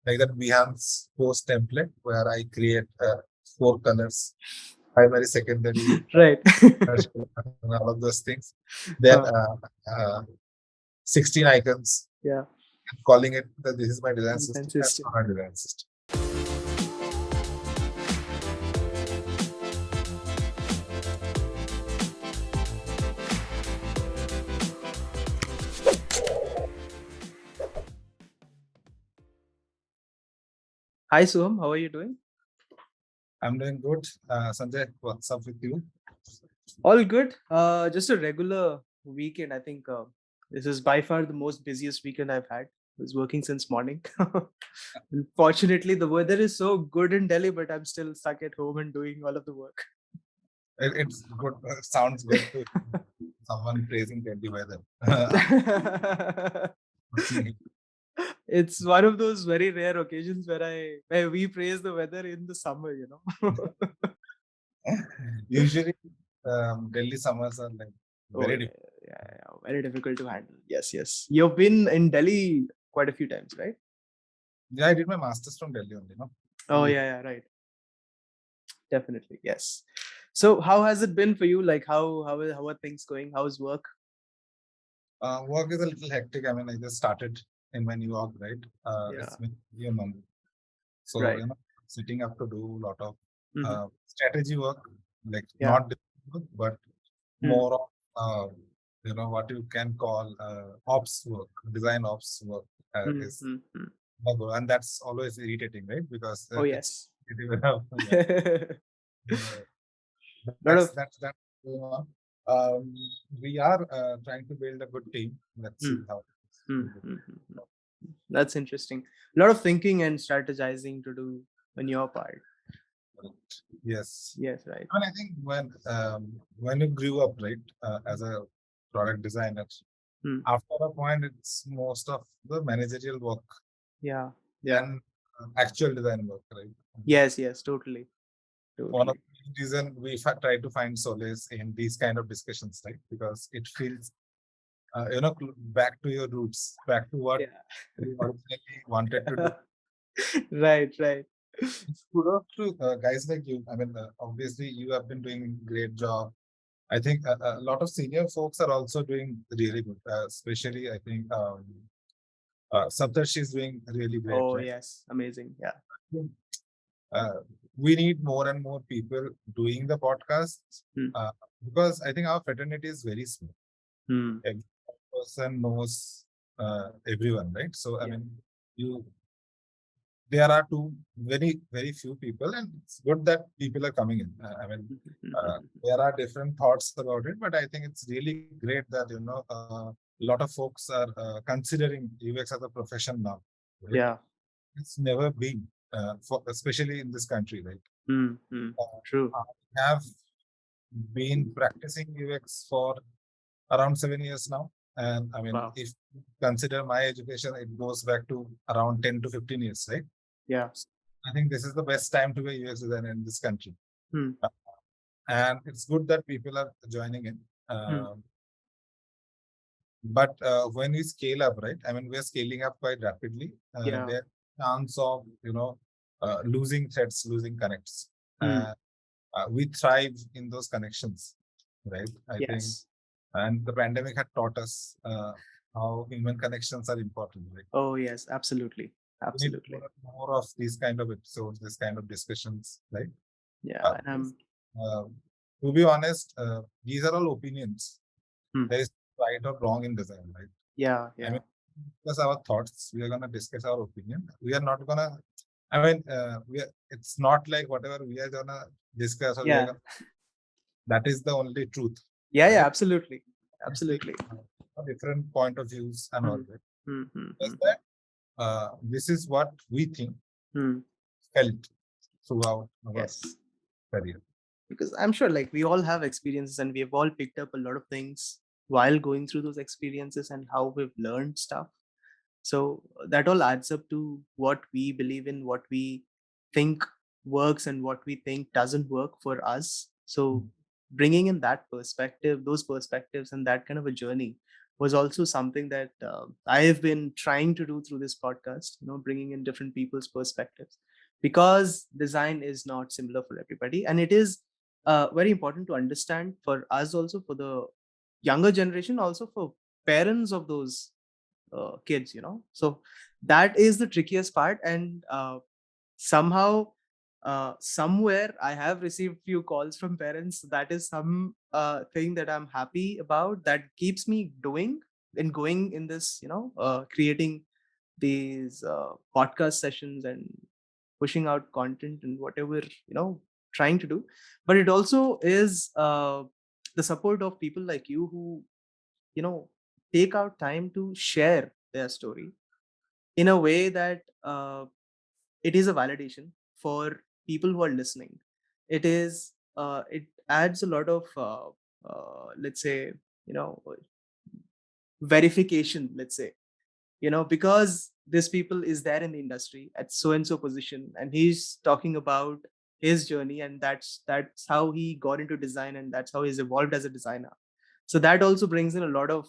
like that Behance post template where I create 4 colors, primary, secondary, Right. and all of those things. Then Uh, 16 icons, yeah. calling it that this is my design Design system. That's system. not my design system. Hi, Soham. How are you doing? I'm doing good. Sanjay, what's up with you? All good. Just a regular weekend. I think this is by far the most busiest weekend I've had. I was working since morning. Unfortunately, the weather is so good in Delhi, but I'm still stuck at home and doing all of the work. It's good. Sounds good to someone praising Delhi weather. It's one of those very rare occasions where we praise the weather in the summer, Usually, Delhi summers are like Oh very yeah, different. yeah, very difficult to handle. Yes, yes. You've been in Delhi quite a few times, right? Yeah, I did my master's from Delhi only, no? Oh yeah, yeah, right. Definitely, yes. So how has it been for you? Like how are things going? How's work? Work is a little hectic. I mean, I just started in my new org, right? Yeah, It's been a month. So, right. sitting up to do a lot of Mm-hmm. strategy work, like Yeah. not design work, but Mm. more of, what you can call ops work, design ops work is, Mm-hmm. and that's always irritating, right? Because Oh it's, yes. yeah. Uh, Lot of that's going on. Um, we are trying to build a good team. Let's see mm, how. mm, mm, mm, mm. That's interesting. A lot of thinking and strategizing to do on your part. Yes. Yes, right. I mean, I think when you grew up, right, as a product designer, Mm. after a point, it's most of the managerial work Yeah, yeah. than actual design work, right? Yes, yes, totally. One of Totally. the reason we try to find solace in these kind of discussions, right? Because it feels, back to your roots, back to what Yeah. you originally wanted to do. Right, right. It's kudos to guys like you. I mean, obviously, you have been doing great job. I think a lot of senior folks are also doing really good. Especially, I think Saptarshi is doing really great, Oh, right? yes. Amazing. Yeah. Uh, we need more and more people doing the podcasts Hmm. uh, because I think our fraternity is very small. Hmm. Every person knows everyone, right? So, I Yeah. mean, you there are two very few people, and it's good that people are coming in. I mean, there are different thoughts about it, but I think it's really great that a lot of folks are considering UX as a profession now, right? Yeah. It's never been, especially in this country, right? Hmm. Hmm. True. I have been practicing UX for around 7 years now. And I mean, Wow. if you consider my education, it goes back to around 10 to 15 years, right? Yeah. I think this is the best time to be a UX designer in this country. Hmm. Uh, And it's good that people are joining in. Hmm. But when we scale up, right? I mean, we're scaling up quite rapidly. Yeah. There's chance of, losing threads, losing connects. Hmm. Uh, we thrive in those connections, right? I think, Yes. and the pandemic had taught us how human connections are important, right? Oh, yes. Absolutely. We need Absolutely. more of these kind of episodes, this kind of discussions, right? Yeah. Uh, And I'm. uh, to be honest, these are all opinions. Hmm. There is right or wrong in design, right? Yeah. I mean, Yeah. discuss our thoughts. We are gonna discuss our opinion. We are not gonna. I mean, it's not like whatever we are gonna discuss or we are Yeah. gonna. That is the only truth, Yeah. Yeah. right? Absolutely. It's the Absolutely. different point of views and all Hmm. that. Hmm. Hmm. Just Hmm. that this is what we think Hmm. felt throughout our Yes. career. Because I'm sure like we all have experiences and we have all picked up a lot of things while going through those experiences and how we've learned stuff. So that all adds up to what we believe in, what we think works and what we think doesn't work for us. So bringing in that perspective, those perspectives and that kind of a journey was also something that I have been trying to do through this podcast, bringing in different people's perspectives, because design is not similar for everybody. And it is very important to understand for us also, for the younger generation, also for parents of those kids, So that is the trickiest part. And somehow, somewhere I have received few calls from parents. That is some thing that I'm happy about, that keeps me doing and going in this, creating these podcast sessions and pushing out content and whatever, trying to do. But it also is the support of people like you, who take out time to share their story in a way that it is a validation for people who are listening. It adds a lot of let's say, you know verification, let's say, because this people is there in the industry at so and so position, and he's talking about his journey, and that's how he got into design, and that's how he's evolved as a designer. So that also brings in a lot of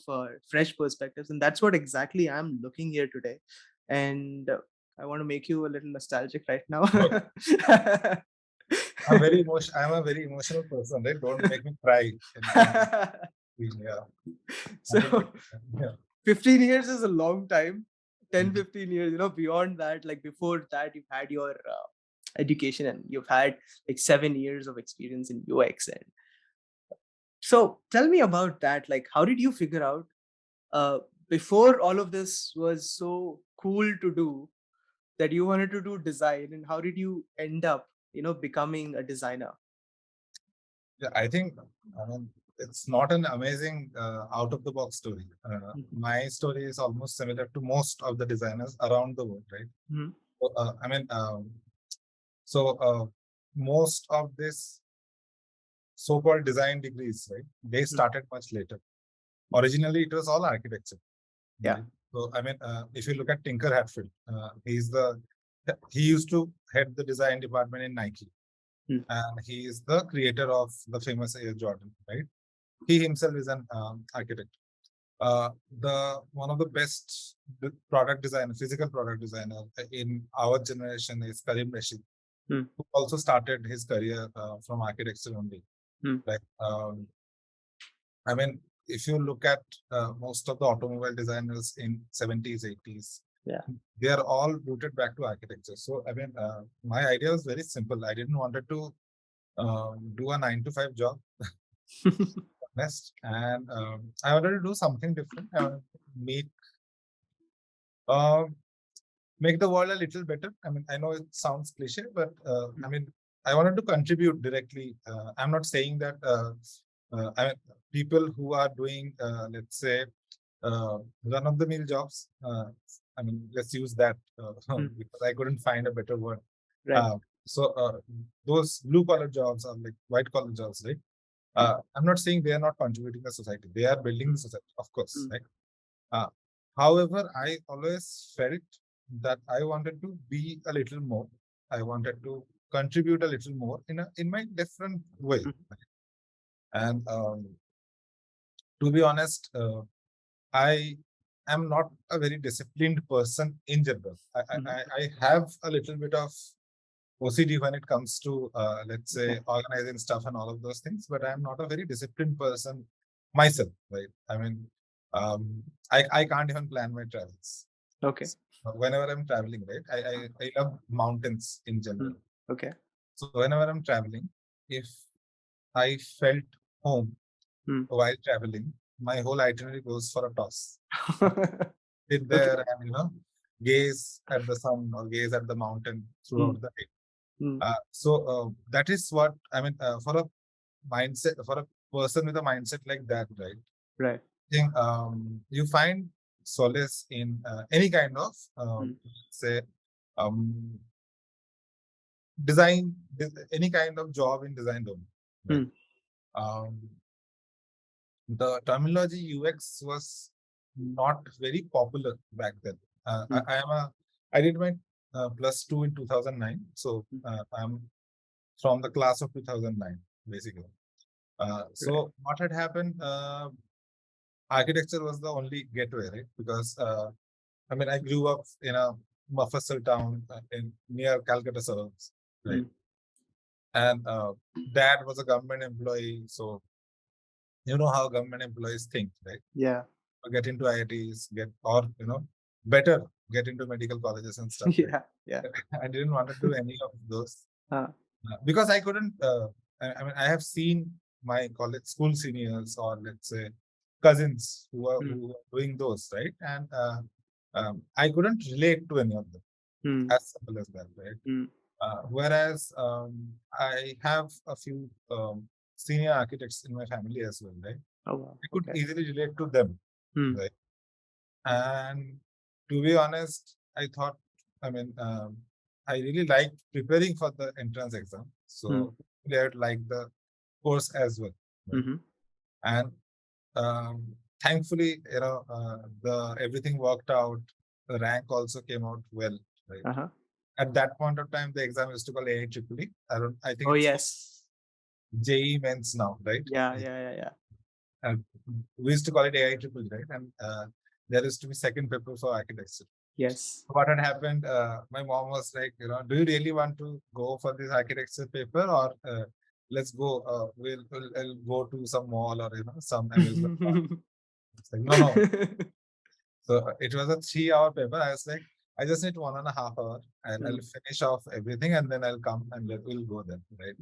fresh perspectives, and that's what exactly I'm looking here today. And I want to make you a little nostalgic right now. I'm a very emotional person, right? Don't make me cry. Yeah. So Yeah. 15 years is a long time. 10, Mhm. 15 years, beyond that, like before that, you've had your education, and you've had like 7 years of experience in UX. And so tell me about that. Like, how did you figure out, uh, before all of this was so cool to do, that you wanted to do design, and how did you end up, becoming a designer? Yeah, I think, I mean, it's not an amazing out of the box story. Mhm. My story is almost similar to most of the designers around the world, right? Mhm. So, so most of this so-called design degrees, right? They Mhm. started much later. Originally, it was all architecture. Yeah. Right? So, I mean, if you look at Tinker Hatfield, he used to head the design department in Nike, Mm. and he is the creator of the famous Air Jordan, right? He himself is an architect. The one of the best product designer, physical product designer in our generation is Karim Rashid, Mm. who also started his career from architecture only. Mm. Like, I mean, if you look at most of the automobile designers in 70s, 80s, Yeah. they are all rooted back to architecture. So, I mean, my idea was very simple. I didn't wanted to do a 9 to 5 job, honest, and I wanted to do something different. I wanted to uh, make the world a little better. I mean, I know it sounds cliche, but I Mm. mean, I wanted to contribute directly. I'm not saying that I mean, people who are doing, let's say, run of the mill jobs. I mean, let's use that Mm. because I couldn't find a better word. Right. Uh, so those blue collar jobs are like white collar jobs, right? I'm not saying they are not contributing to society. They are building the Mm. society, of course, Mm. right? Uh, However, I always felt that I wanted to be a little more. I wanted to contribute a little more in my different way. Mm. And to be honest, I am not a very disciplined person in general. Mhm. I have a little bit of OCD when it comes to, let's Okay. say, organizing stuff and all of those things, but I'm not a very disciplined person myself, right? I mean, I can't even plan my travels. Okay. Whenever I'm traveling, right, I love mountains in Mm. general. Okay. So whenever I'm traveling, if I felt home Mm. while traveling, my whole itinerary goes for a toss. Sit Okay. there and gaze at the sun or gaze at the mountain Mm. throughout the day. Mm. That is what I mean for a mindset, for a person with a mindset like that, right? Right. I think you find solace in any kind of Mm. say um, design, any kind of job in design domain, right? Mm. Um, the terminology UX was not very popular back then. Mm. I did my plus two in 2009, so Mm. I'm from the class of 2009, basically. Right. So what had happened? architecture was the only gateway, right? Because I mean, I grew up in a Muffassal town in near Calcutta suburbs, right? Mm. And dad was a government employee, so you know how government employees think, right? Yeah. Get into IITs, better get into medical colleges and stuff, right? Yeah. Yeah. I didn't want to do any of those Uh, because I couldn't. I mean, I have seen my college school seniors or let's say cousins mm. who are doing those, right? And I couldn't relate to any of them Mm. as simple as that, right? Mm. Whereas I have a few senior architects in my family as well, right? Oh wow. I could Okay. easily relate to them, Mm. right? And to be honest, I thought, I mean, I really liked preparing for the entrance exam. Mm. So I would like the course as well, right? Mm-hmm. And thankfully, the everything worked out. The rank also came out well, right? Uh-huh. At that point of time, the exam used to call AIEEE. I think Oh it's yes. JEE Men's now, right? Yeah. Yeah. Yeah. Yeah. And we used to call it AIEEE, right? And there used to be second paper for architecture. Yes. What had happened, my mom was like, do you really want to go for this architecture paper or let's go, we'll go to some mall or, some amusement park. It's like, no, no. So it was a 3-hour paper. I was like, I just need 1.5 hours. I'll finish off everything and then I'll come and we'll go then, right?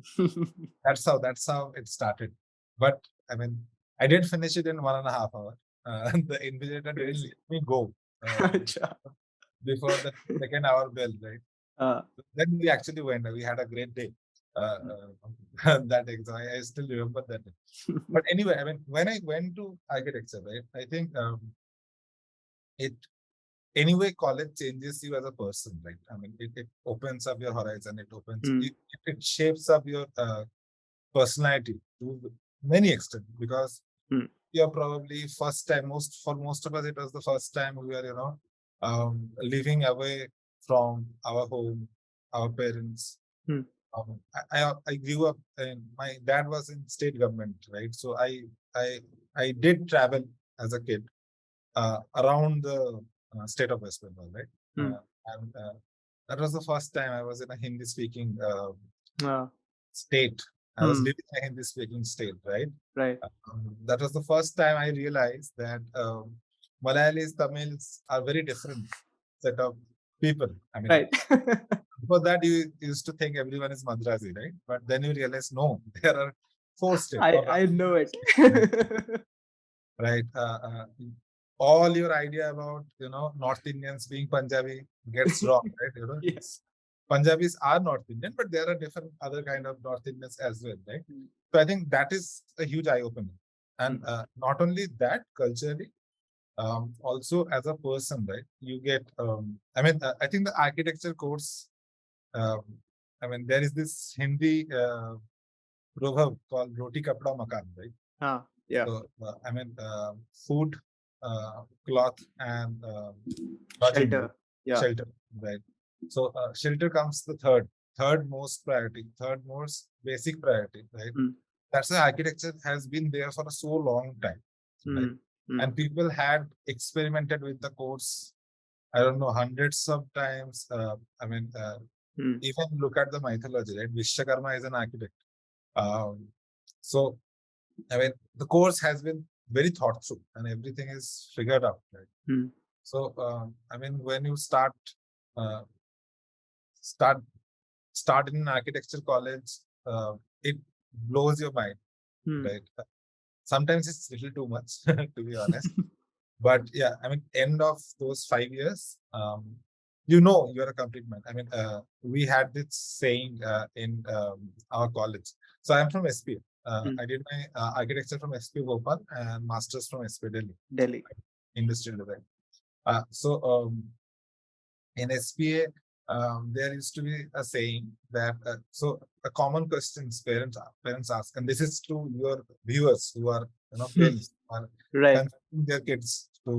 That's how it started. But I mean, I did finish it in 1.5 hours. The invigilator didn't Crazy. let me go Acha. before the second hour bell, right? Uh, Then we actually went. We had a great day. That exam, I still remember that day. But anyway, I mean, when I went to architecture, right, I think it anyway college changes you as a person, right? I mean, it opens up your horizon. It opens mm. it shapes up your personality to many extent because Mm. you're probably first time for most of us it was the first time we were living away from our home, our parents. Mm. I grew up and my dad was in state government, right? So I did travel as a kid around the state of West Bengal, right? Mm. And that was the first time I was in a Hindi speaking Uh, state. I was mm. living in a Hindi speaking state, right? Right. That was the first time I realized that Malayalis, Tamils are very different set of people. I mean, Right. before that, you used to think everyone is Madrasi, right? But then you realize, no, there are four states, or I rather, know it. right? Right? All your idea about North Indians being Punjabi gets wrong, right? Yes. Punjabis are North Indian, but there are different other kind of North Indians as well, right? Mm. So I think that is a huge eye opener, and Mm. not only that, culturally, also as a person, right? You get. I mean, I think the architecture course. Um, I mean, there is this Hindi proverb called "Roti Kapda Makan," right? Yeah. So, I mean, food, cloth, and lodging, right? Shelter. Yeah. Shelter, right? So, shelter comes the third most priority, third most basic priority, right? Mm. That's why architecture has been there for a so long time, right? Mm. Mm. And people had experimented with the course, I don't know, hundreds of times. I mean, Mm. even look at the mythology, right? Vishwakarma is an architect. Um, so I mean, the course has been very thought through, and everything is figured out, right? Mm. So, I mean, when you uh, start start in an architecture college, it blows your mind, Mm. right? Sometimes it's a little too much, to be honest. But yeah, I mean, end of those 5 years, you're a complete man. I mean, we had this saying in our college. So I'm from SP. Mm. I did my architecture from SP Bhopal and masters from SP Delhi, Delhi. industrial design. So in SPA, there used to be a saying that so a common question parents ask, and this is to your viewers who are Hmm. parents who are Right. converting their kids to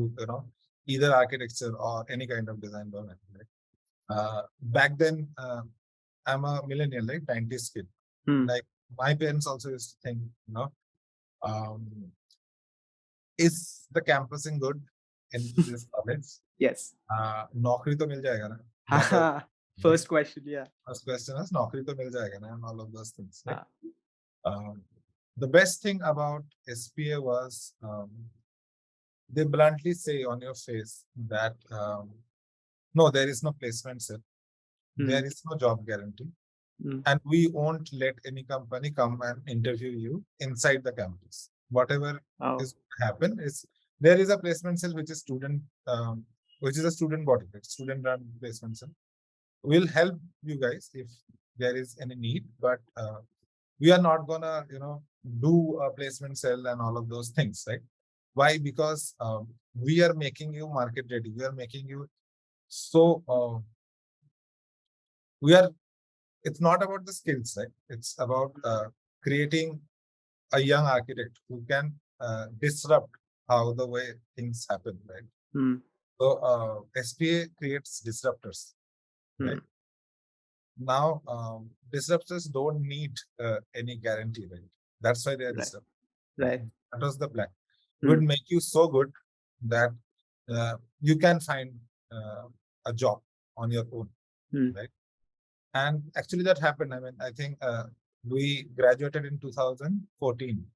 either architecture or any kind of design domain. Right? Back then, I'm a millennial, right? 90s kid. Mm. Like my parents also used to think, um, is the campusing good in this college? Yes. नौकरी तो मिल जाएगा ना? That was First question, yeah. first question is नौकरी तो मिल जाएगा ना, and all of those things, right? Ah. The best thing about SPA was they bluntly say on your face that no, there is no placement set, there is no job guarantee, and we won't let any company come and interview you inside the campus. Whatever is happen is there is a placement cell which is which is a student body, student run placement cell. We'll help you guys if there is any need, but we are not gonna do a placement cell and all of those things, right? Why? Because we are making you market ready. We are making you so we are. It's not about the skills, right? It's about creating a young architect who can disrupt how the way things happen, right? So SPA creates disruptors, right? Now disruptors don't need any guarantee, right? That's why they are disruptors. Right. That was the plan. We would make you so good that you can find a job on your own, right? And actually that happened. I mean, I think we graduated in 2014.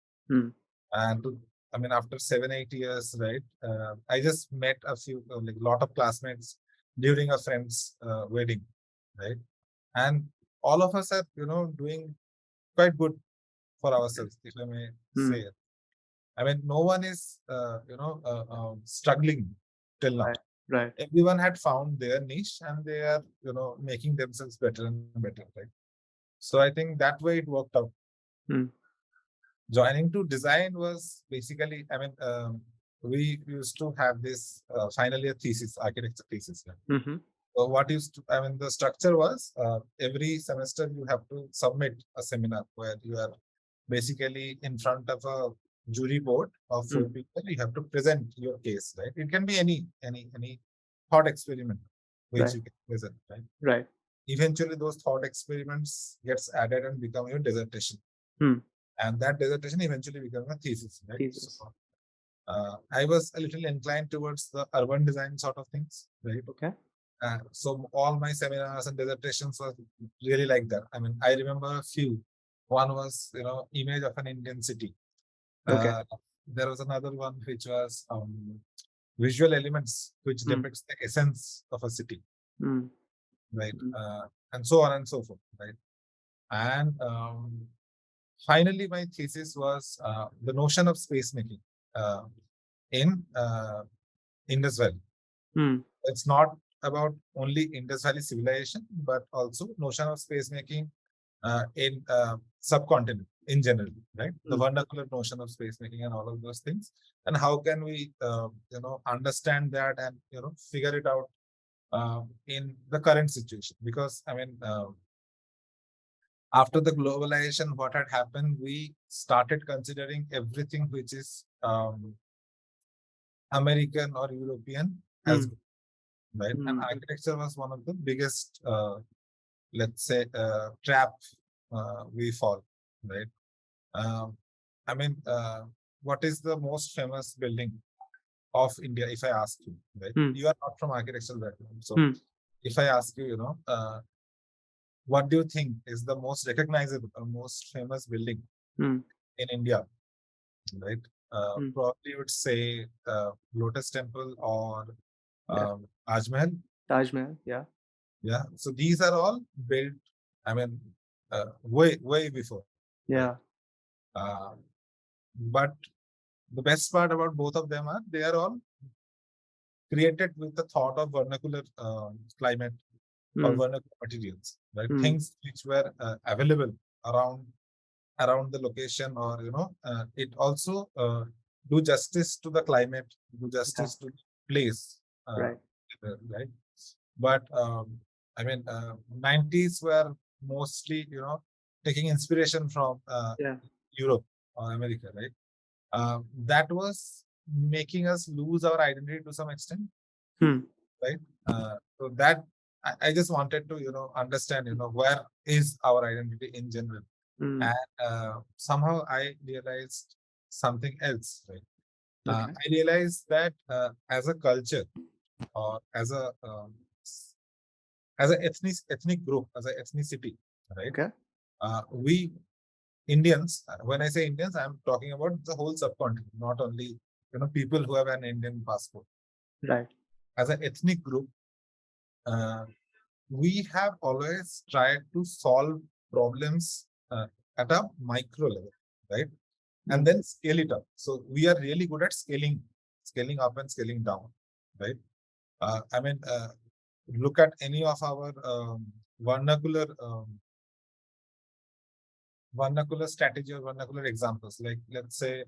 And I mean, after 7-8 years, right? I just met a few, like a lot of classmates during a friend's wedding, right? And all of us are, doing quite good for ourselves, if I may say it. I mean, no one is, struggling till now. Right. Everyone had found their niche and they are, making themselves better and better, right? So I think that way it worked out. Joining to design was basically, I mean, we used to have this final year thesis, architecture thesis. Right? So what used to, I mean, the structure was every semester you have to submit a seminar where you are basically in front of a jury board of 4 people. You have to present your case, right? It can be any thought experiment which you can present, right? Right. Eventually, those thought experiments gets added and become your dissertation, and that dissertation eventually becomes a thesis, right? Thesis. So, I was a little inclined towards the urban design sort of things, right? Okay. So all my seminars and dissertations were really like that. I mean, I remember a few. One was, image of an Indian city. Okay. There was another one which was visual elements which depicts the essence of a city, right? And so on and so forth, right? And finally, my thesis was the notion of space making in Indus Valley. It's not about only Indus Valley civilization, but also notion of space making in subcontinent in general, right? The vernacular notion of space making and all of those things, and how can we, understand that and figure it out in the current situation? Because I mean, after the globalization, what had happened, we started considering everything which is American or European as good, right? And architecture was one of the biggest, let's say, trap we fall, right? I mean, what is the most famous building of India? If I ask you, right? You are not from architectural background, so if I ask you, what do you think is the most recognizable or most famous building in India, right? Probably you would say Lotus Temple or Taj Mahal. Taj Mahal, yeah. Yeah. So these are all built, I mean, way before. Yeah. Right? But the best part about both of them are they are all created with the thought of vernacular climate or vernacular materials, right? Things which were available around the location, or it also do justice to the climate, do justice to the place, right? But I mean, 90s were mostly taking inspiration from Europe or America, right? That was making us lose our identity to some extent, right? So that I just wanted to understand where is our identity in general. And somehow I realized something else, right? Okay. I realized that as a culture or as a ethnic group, as an ethnicity, right? Okay. We Indians, when I say Indians, I'm talking about the whole subcontinent, not only people who have an Indian passport. Right. As an ethnic group, uh, we have always tried to solve problems at a micro level, right? And Mm. then scale it up. So we are really good at scaling up and scaling down, right? I mean, look at any of our vernacular vernacular strategy or vernacular examples. Like, let's say,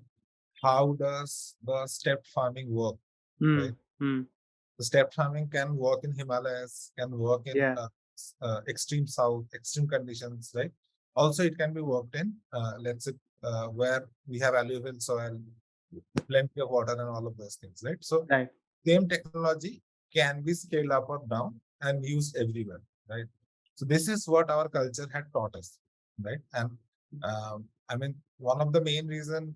how does the steppe farming work, right? Mm. Mm. The steppe farming can work in Himalayas, can work in Yeah. extreme south, extreme conditions, right? Also, it can be worked in, let's say, where we have alluvial soil, plenty of water, and all of those things, right? So, Right. same technology can be scaled up or down and used everywhere, right? So, this is what our culture had taught us, right? And I mean, one of the main reason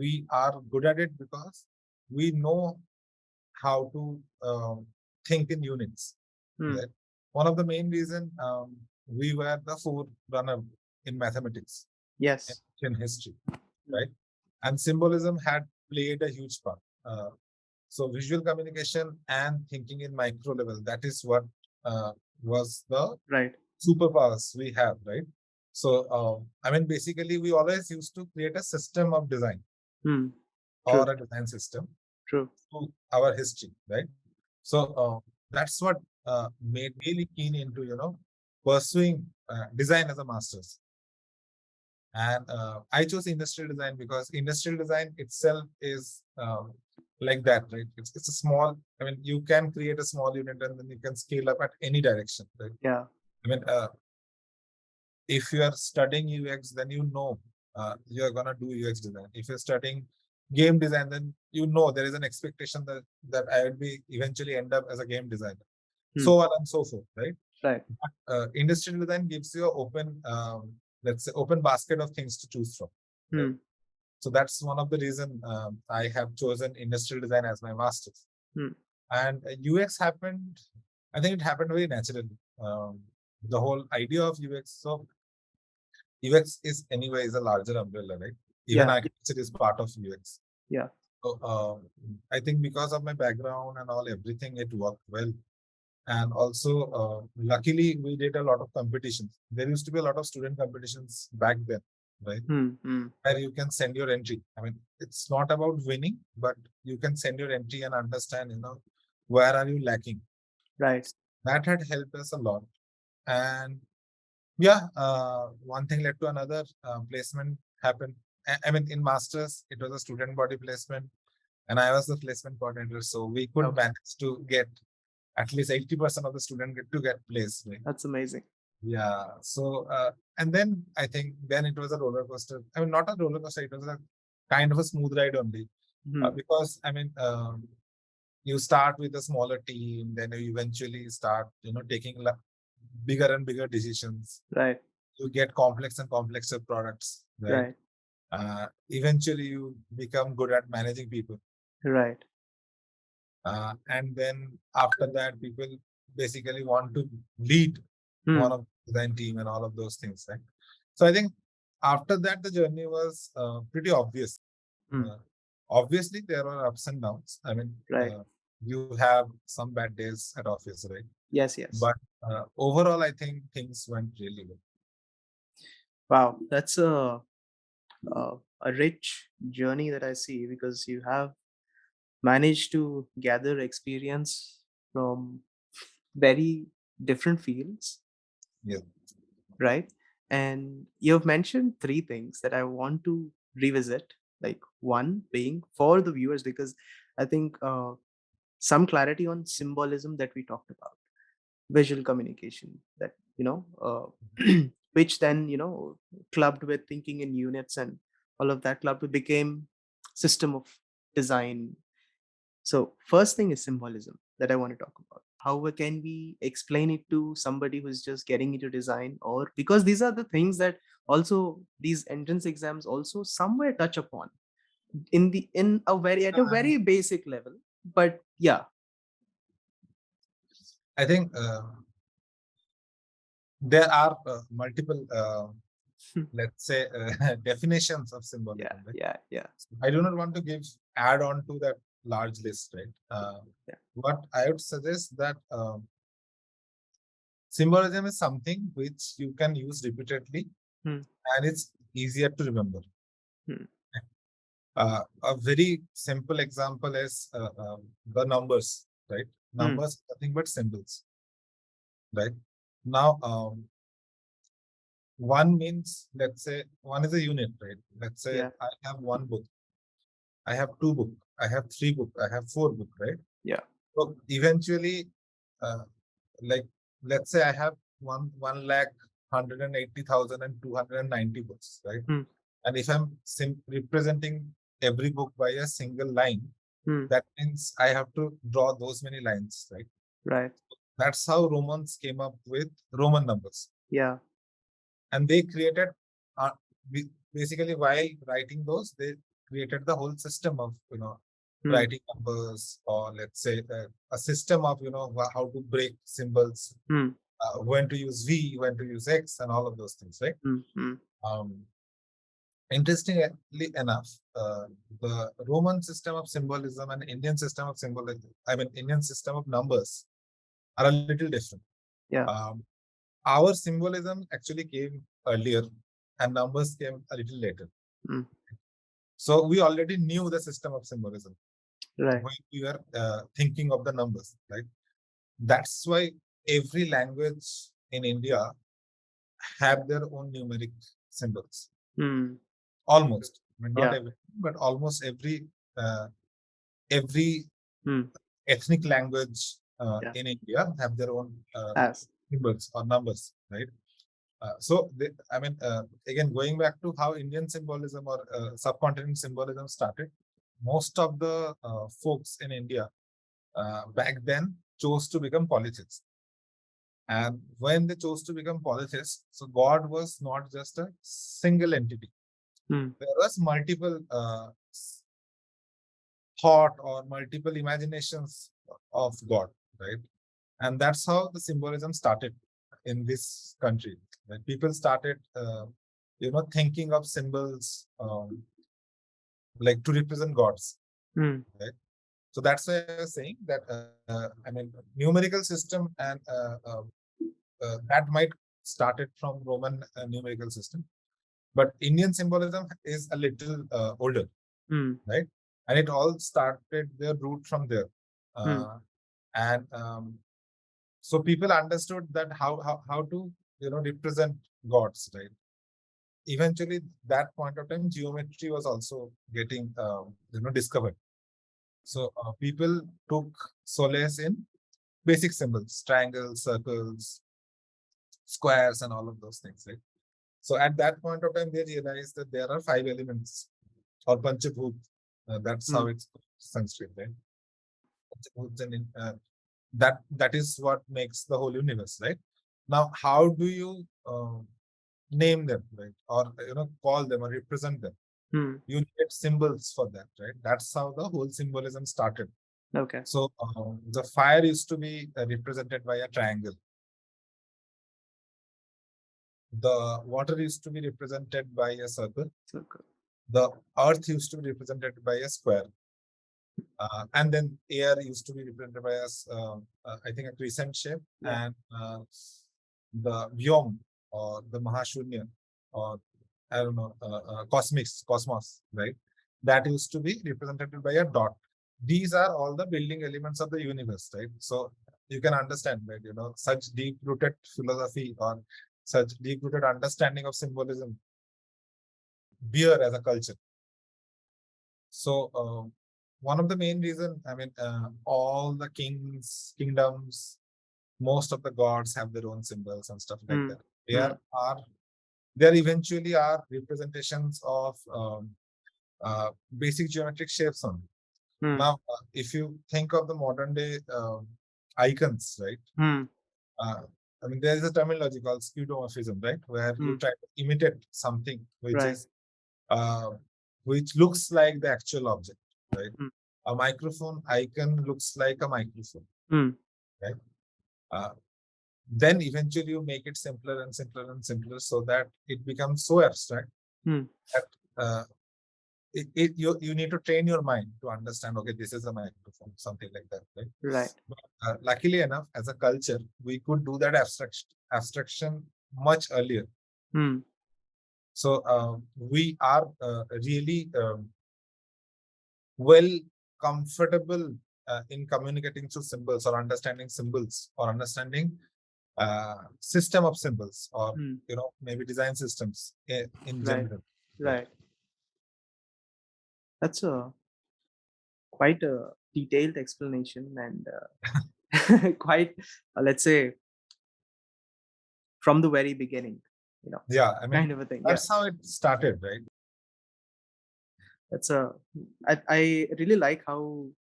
we are good at it because we know how to think in units. Mm. Right? One of the main reason we were the forerunner in mathematics Yes. in history, Mm. right? And symbolism had played a huge part. So visual communication and thinking in micro level, that is what was the Right. superpowers we have, right? So I mean, basically, we always used to create a system of design Mm. True. or a design system True. to our history, right? So that's what made me really keen into pursuing design as a master's. And I chose industrial design because industrial design itself is like that, right? It's a small. I mean, you can create a small unit and then you can scale up at any direction, right? Yeah. I mean, if you are studying UX, then you're gonna do UX design. If you're studying game design, then there is an expectation that I will be eventually end up as a game designer, Mm. so on and so forth, right? Right. Industrial design gives you an open, let's say, open basket of things to choose from, right? Mm. So that's one of the reason I have chosen industrial design as my master's. Mm. And UX happened, I think it happened very naturally. The whole idea of UX, so UX is anyway is a larger umbrella, right? Even Yeah. architecture is part of UX. Yeah. So I think because of my background and all, everything, it worked well. And also, luckily, we did a lot of competitions. There used to be a lot of student competitions back then, right? Mm. Mm. Where you can send your entry. I mean, it's not about winning, but you can send your entry and understand, where are you lacking. Right. That had helped us a lot. And yeah, one thing led to another. Placement happened. I mean, in masters, it was a student body placement, and I was the placement coordinator. So we could Okay. manage to get at least 80% of the student get placed. Right? That's amazing. Yeah. So and then I think then it was a roller coaster. I mean, not a roller coaster. It was a kind of a smooth ride only, Mm. because I mean, you start with a smaller team, then you eventually start, taking bigger and bigger decisions. Right. You get complex and complexer products, right? Right. Eventually, you become good at managing people. Right. And then after that, people basically want to lead one Mm. of the design team and all of those things, right? So I think after that, the journey was pretty obvious. Mm. Uh, Obviously, there are ups and downs. I mean, Right. you have some bad days at office, right? Yes. Yes. But overall, I think things went really well. Wow. That's a rich journey that I see, because you have managed to gather experience from very different fields, Yeah. right? And you've mentioned three things that I want to revisit. Like, one being for the viewers, because I think some clarity on symbolism that we talked about, visual communication, that which then clubbed with thinking in units, and all of that clubbed became system of design. So first thing is symbolism that I want to talk about. How can we explain it to somebody who's just getting into design? Or because these are the things that also these entrance exams also somewhere touch upon. in a very at a very basic level. But yeah. I think there are multiple, let's say, definitions of Yeah, symbolism. Right? yeah. I do not want to add on to that large list, right? Yeah. What I would suggest that symbolism is something which you can use repeatedly, and it's easier to remember. A very simple example is the numbers, right? Numbers are nothing but symbols, right? Now, one means, let's say, one is a unit, right? Let's say Yeah. I have one book, I have two book, I have three book, I have four book, right? Yeah. So eventually, uh, like, let's say I have 1,80,000 and 290 books, right? And if I'm representing every book by a single line, that means I have to draw those many lines, right? Right. That's how Romans came up with Roman numbers. Yeah. And they created, uh, basically, while writing those, they created the whole system of, writing numbers, or let's say a system of, how to break symbols, when to use V, when to use X, and all of those things, right? Interestingly enough, the Roman system of symbolism and Indian system of symbolism, Indian system of numbers, are a little different. Yeah. Our symbolism actually came earlier, and numbers came a little later. So we already knew the system of symbolism, right, when we were thinking of the numbers, right? That's why every language in India have their own numeric symbols. Almost, not Yeah. every, but almost every Hmm. ethnic language Yeah. in India have their own As. symbols or numbers, right? So, again, going back to how Indian symbolism or subcontinent symbolism started, most of the folks in India back then chose to become polytheists. And when they chose to become polytheists, so God was not just a single entity. There was multiple thought or multiple imaginations of God, right? And that's how the symbolism started in this country. When people started, thinking of symbols, like to represent gods, right? So that's why I was saying that, numerical system and that might started from Roman numerical system, but Indian symbolism is a little older, right? And it all started their root from there. And so people understood that how to represent gods, right? Eventually, that point of time, geometry was also getting discovered. So people took solace in basic symbols, triangles, circles, squares, and all of those things, right? So at that point of time, they realized that there are 5 elements, or Panchabhut. That's how it's Sanskrit, right? Panchabhuts, and that is what makes the whole universe, right? Now, how do you name them, right? Or call them or represent them? You need symbols for that, right? That's how the whole symbolism started. Okay. So the fire used to be represented by a triangle. The water used to be represented by a circle. The earth used to be represented by a square. And then air used to be represented by I think, a crescent shape. Yeah. And the Vyom, or the Mahashunya, or I don't know, cosmos, right? That used to be represented by a dot. These are all the building elements of the universe, right? So you can understand, right? Such deep-rooted philosophy or such deep-rooted understanding of symbolism beer as a culture. So one of the main reason, all the kingdoms, most of the gods have their own symbols and stuff like that. They eventually are representations of basic geometric shapes only. Now, if you think of the modern day icons, right? There is a terminology called skeuomorphism, right? Where you try to imitate something which is which looks like the actual object, right? Mm. A microphone icon looks like a microphone, Mm. right? Uh, then eventually you make it simpler and simpler and simpler so that it becomes so abstract Mm. that you need to train your mind to understand, okay, this is a microphone, something like that, right? Right. But, luckily enough, as a culture, we could do that abstraction much earlier. Mm. So we are really well comfortable in communicating through symbols or understanding symbols or understanding system of symbols or Mm. maybe design systems in Right. general, right? Right. That's a quite a detailed explanation and quite, let's say, from the very beginning, you know, Yeah, I mean kind of a thing. Yeah. that's how it started, right? That's a, I really like how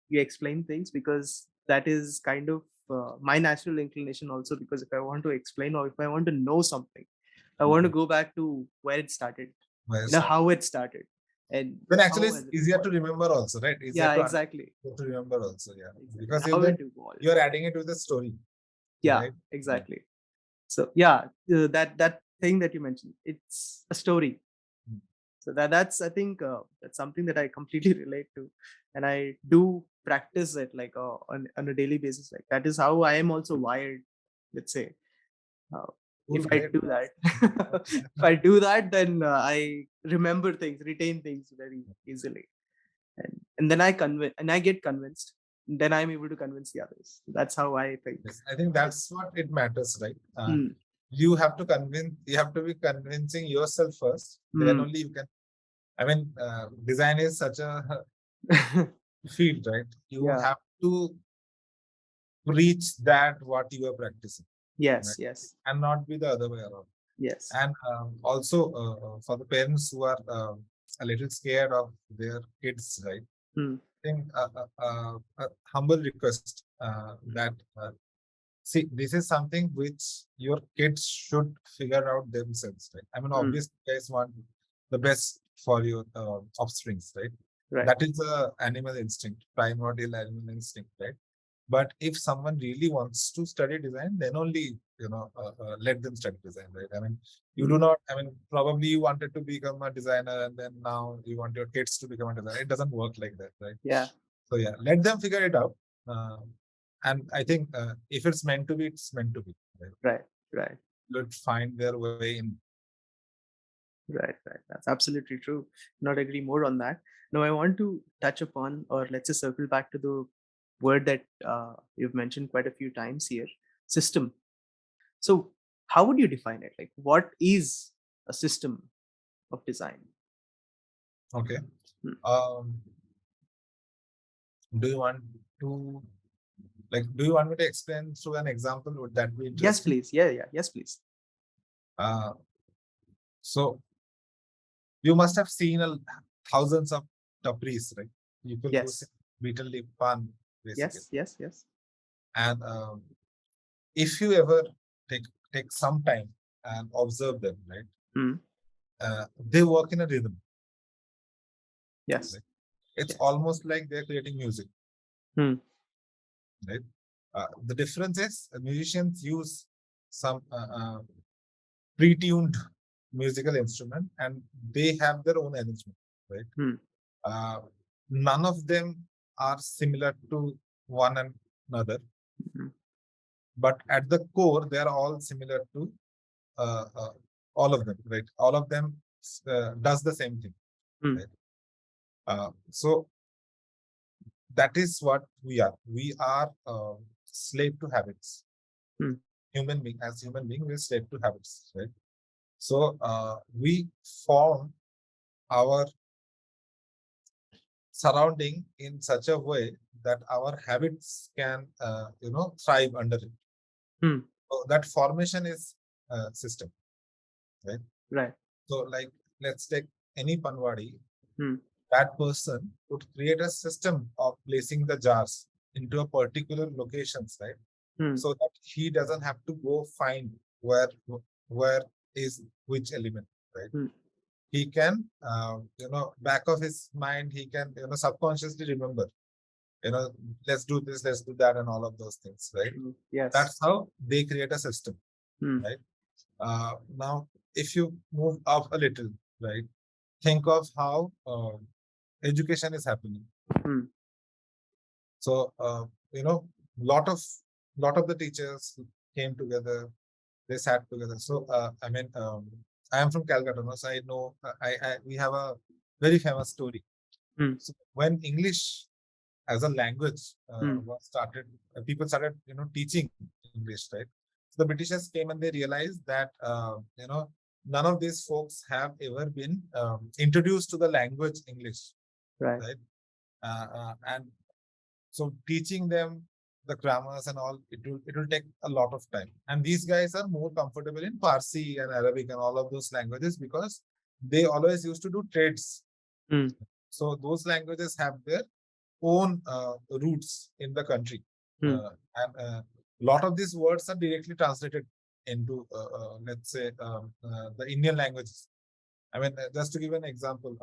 you explain things, because that is kind of my natural inclination also, because if I want to explain or if I want to know something, I want to go back to where it started, Where it you know, started. how it started and Then actually how it's has it easier to evolved. remember also, right? Easier Yeah, to exactly. to remember also, yeah. Exactly. Because How it evolved. you're adding it with the story, Yeah, right? Yeah. exactly. So yeah, that thing that you mentioned, it's a story. Mm. So that's, I think, that's something that I completely relate to, and I do practice it like on a daily basis. Like that is how I am also wired. Let's say, uh, Cool, if I great. do that, if I do that, then I remember things, retain things very easily, and then I get convinced. Then I'm able to convince the others. That's how I think. Yes, I think that's what it matters, right? Mm. You have to be convincing yourself first, then Mm. only you can. I mean, design is such a field, right? You Yeah. have to preach that what you are practicing, Yes. right? Yes. And not be the other way around. Yes. And also for the parents who are a little scared of their kids, right? Mm. I think a humble request that see, this is something which your kids should figure out themselves, right? I mean, Mm. obviously, you guys want the best for your offsprings, right? Right. That is a animal instinct, primordial animal instinct, right? But if someone really wants to study design, then only let them study design, right? I mean, you do Mm. not. I mean, probably you wanted to become a designer, and then now you want your kids to become a designer. It doesn't work like that, right? Yeah. So yeah, let them figure it out. And I think if it's meant to be, it's meant to be. Right? Right. Right. Let find their way in. Right. Right. That's absolutely true. Not agree more on that. Now, I want to touch upon, or let's just circle back to the word that you've mentioned quite a few times here, system. So, how would you define it? Like, what is a system of design? Okay. Hmm. Um, do you want to do you want me to explain through an example? Would that be Yes, interesting? please. Yeah. Yeah. Yes, please. Uh, so you must have seen thousands of tapris, right? People who say Yes. beetle leaf pan, basically. Yes. Yes. Yes. And if you ever take some time and observe them, right? Hmm. They work in a rhythm. Yes. Right? It's Yes. almost like they're creating music, Hmm. right? The difference is musicians use some pre-tuned musical instrument and they have their own arrangement, right? Hmm. Uh, None of them are similar to one another, Hmm. but at the core, they are all similar to all of them, right? All of them does the same thing, Hmm. right? So that is what we are. We are slave to habits. Hmm. As human being, we're slave to habits, right? So we form our surrounding in such a way that our habits can, thrive under it. Hmm. So that formation is system, right? Right. So like, let's take any Panwadi. Hmm. That person would create a system of placing the jars into a particular locations, right? Hmm. So that he doesn't have to go find where is which element, right? Hmm. he can, back of his mind, he can, subconsciously remember, let's do this, let's do that, and all of those things, right? Yes. That's how they create a system, right? Now, if you move up a little, right, think of how education is happening. So, lot of lot of the teachers came together, they sat together. So, I am from Calcutta, no? So I know we have a very famous story. So when English as a language was started, people started, teaching English, right? So the Britishers came and they realized that, none of these folks have ever been introduced to the language English, right? And so teaching them the grammars and all, it will take a lot of time. And these guys are more comfortable in Parsi and Arabic and all of those languages because they always used to do trades. So those languages have their own roots in the country. And a lot of these words are directly translated into, let's say, the Indian languages. I mean, just to give an example,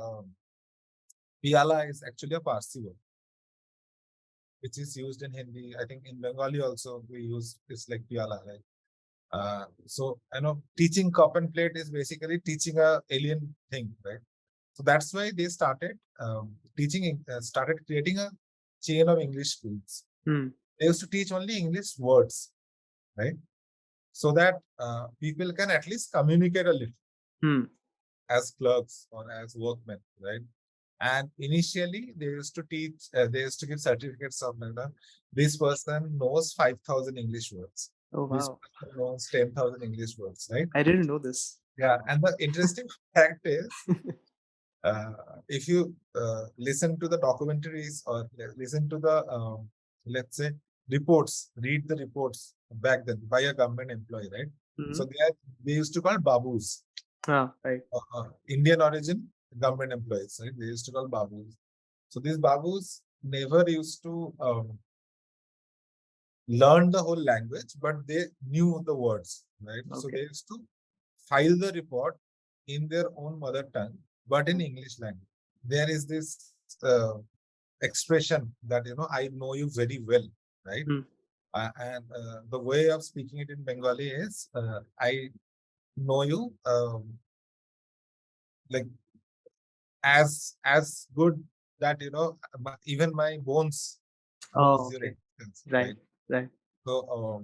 Piala is actually a Parsi word, which is used in Hindi. I think in Bengali also we use it's like Piala, right? So I know teaching cup and plate is basically teaching a alien thing, right? So that's why they started started creating a chain of English schools. They used to teach only English words, right? So that people can at least communicate a little as clerks or as workmen, right? And initially, they used to teach, they used to give certificates of, this person knows 5,000 English words. Oh, This wow. person knows 10,000 English words, right? I didn't know this. Yeah. And the interesting fact is, if you listen to the documentaries or listen to the, let's say, reports, read the reports back then by a government employee, right? So they used to call babus. Right. Indian origin government employees, right? They used to call babus. So these babus never used to learn the whole language, but they knew the words, right? So they used to file the report in their own mother tongue, but in English language. There is this expression that, I know you very well, right? And the way of speaking it in Bengali is, I know you like as good that, even my bones knows your existence, right? Right. So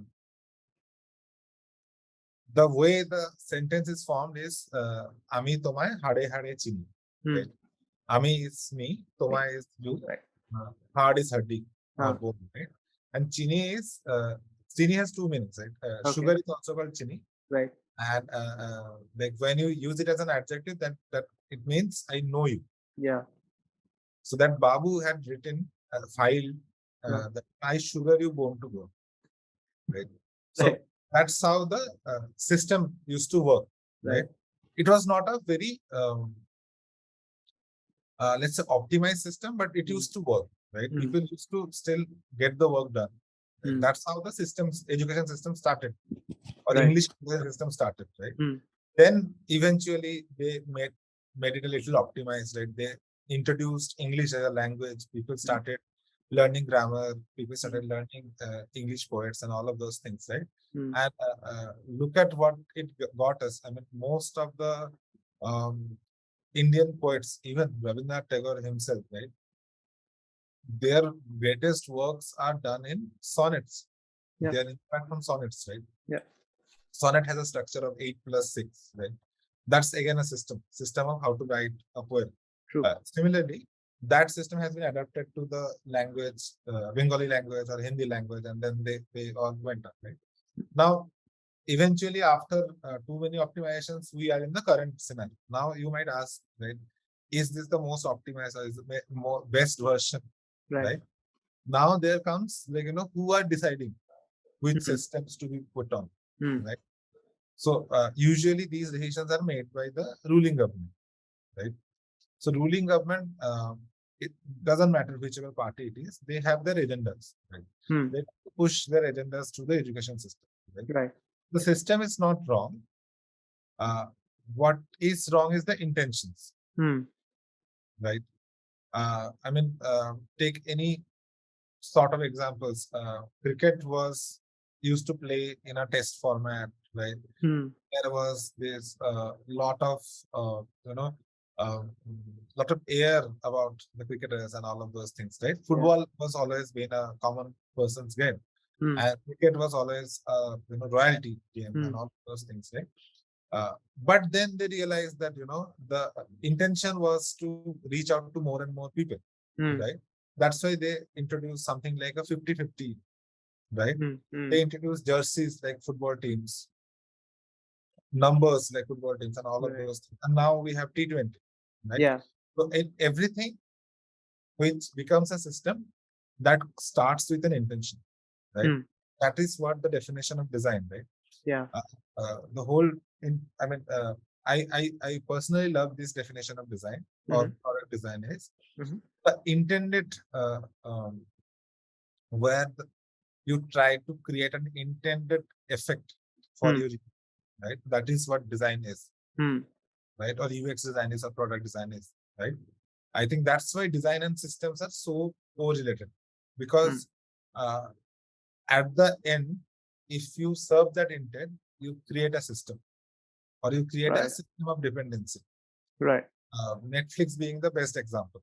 the way the sentence is formed is ami tomay hade hade chini, right? Ami is me, tomay is you, hard is haddi or bone, right? And chini is chini has two meanings, right? Sugar is also called chini, Right. and like when you use it as an adjective, that it means I know you. Yeah. So that Babu had written a file that I sugar you born to go, right? So that's how the system used to work, right? It was not a very let's say optimized system, but it used to work, right? People used to still get the work done. Right? That's how the education system started, or English system started, right? Then eventually they made it a little optimized, right? They introduced English as a language. People started learning grammar. People started learning English poets and all of those things, right? And look at what it got us. I mean, most of the Indian poets, even Rabindranath Tagore himself, right? Their greatest works are done in sonnets. They are in fact from sonnets, right? Yeah. Sonnet has a structure of 8+6, right? That's again a system of how to write a poem. Similarly, that system has been adapted to the language, Bengali language or Hindi language, and then they all went up, right? Now, eventually, after too many optimizations, we are in the current scenario. Now, you might ask, right, is this the most optimized or is the best version, right? Now, there comes, like, who are deciding which systems to be put on, right? So usually these decisions are made by the ruling government, right? So ruling government, it doesn't matter whichever party it is, they have their agendas, right? They push their agendas to the education system, right? The system is not wrong. what is wrong is the intentions, right? I mean, take any sort of examples. Cricket was used to play in a test format, right? There was this lot of lot of air about the cricketers and all of those things, right? Football was always been a common person's game, and cricket was always royalty game and all of those things, right? But then they realized that the intention was to reach out to more and more people, right? That's why they introduced something like a 50-50, right? They introduced jerseys like football teams, numbers like football teams, and all of those things. And now we have T20, right? Yeah. So everything which becomes a system that starts with an intention, right? That is what the definition of design, right? Yeah. The whole, I personally love this definition of design or product design is the intended where you try to create an intended effect for your, right? That is what design is, right? Or UX design is, or product design is, right? I think that's why design and systems are so correlated, because at the end, if you serve that intent, you create a system, or you create a system of dependency. Right. Netflix being the best example,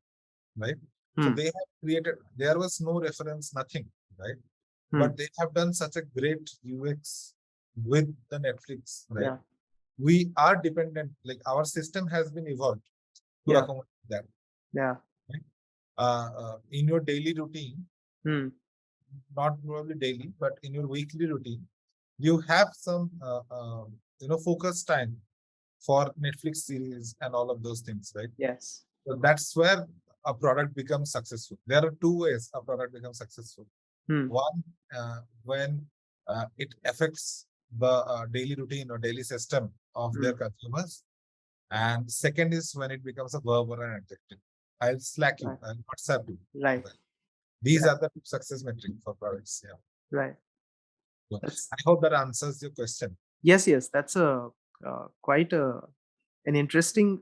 right? So they have created, there was no reference, nothing, right? But they have done such a great UX with the Netflix, right? Yeah. We are dependent, like our system has been evolved to accommodate that. Yeah. Right? In your daily routine, not probably daily, but in your weekly routine, you have some focus time for Netflix series and all of those things, right? Yes. So that's where a product becomes successful. There are two ways a product becomes successful. One, when it affects the daily routine or daily system of their consumers. And second is when it becomes a verb or an adjective. I'll Slack you, I'll WhatsApp you. Right. These are the two success metrics for products. Yeah. Right. So I hope that answers your question. Yes. That's a quite an interesting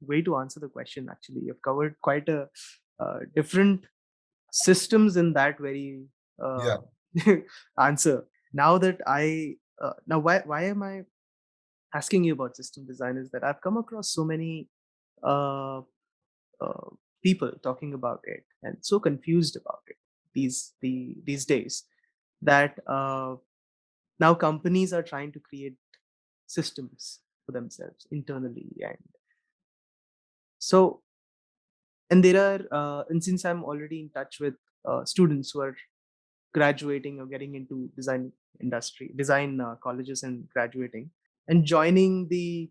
way to answer the question. Actually, you've covered quite a different systems in that very answer. Now that why am I asking you about system design is that I've come across so many uh, uh, people talking about it and so confused about it these days that now companies are trying to create systems for themselves internally, so and there are and since I'm already in touch with students who are graduating or getting into design colleges and graduating and joining the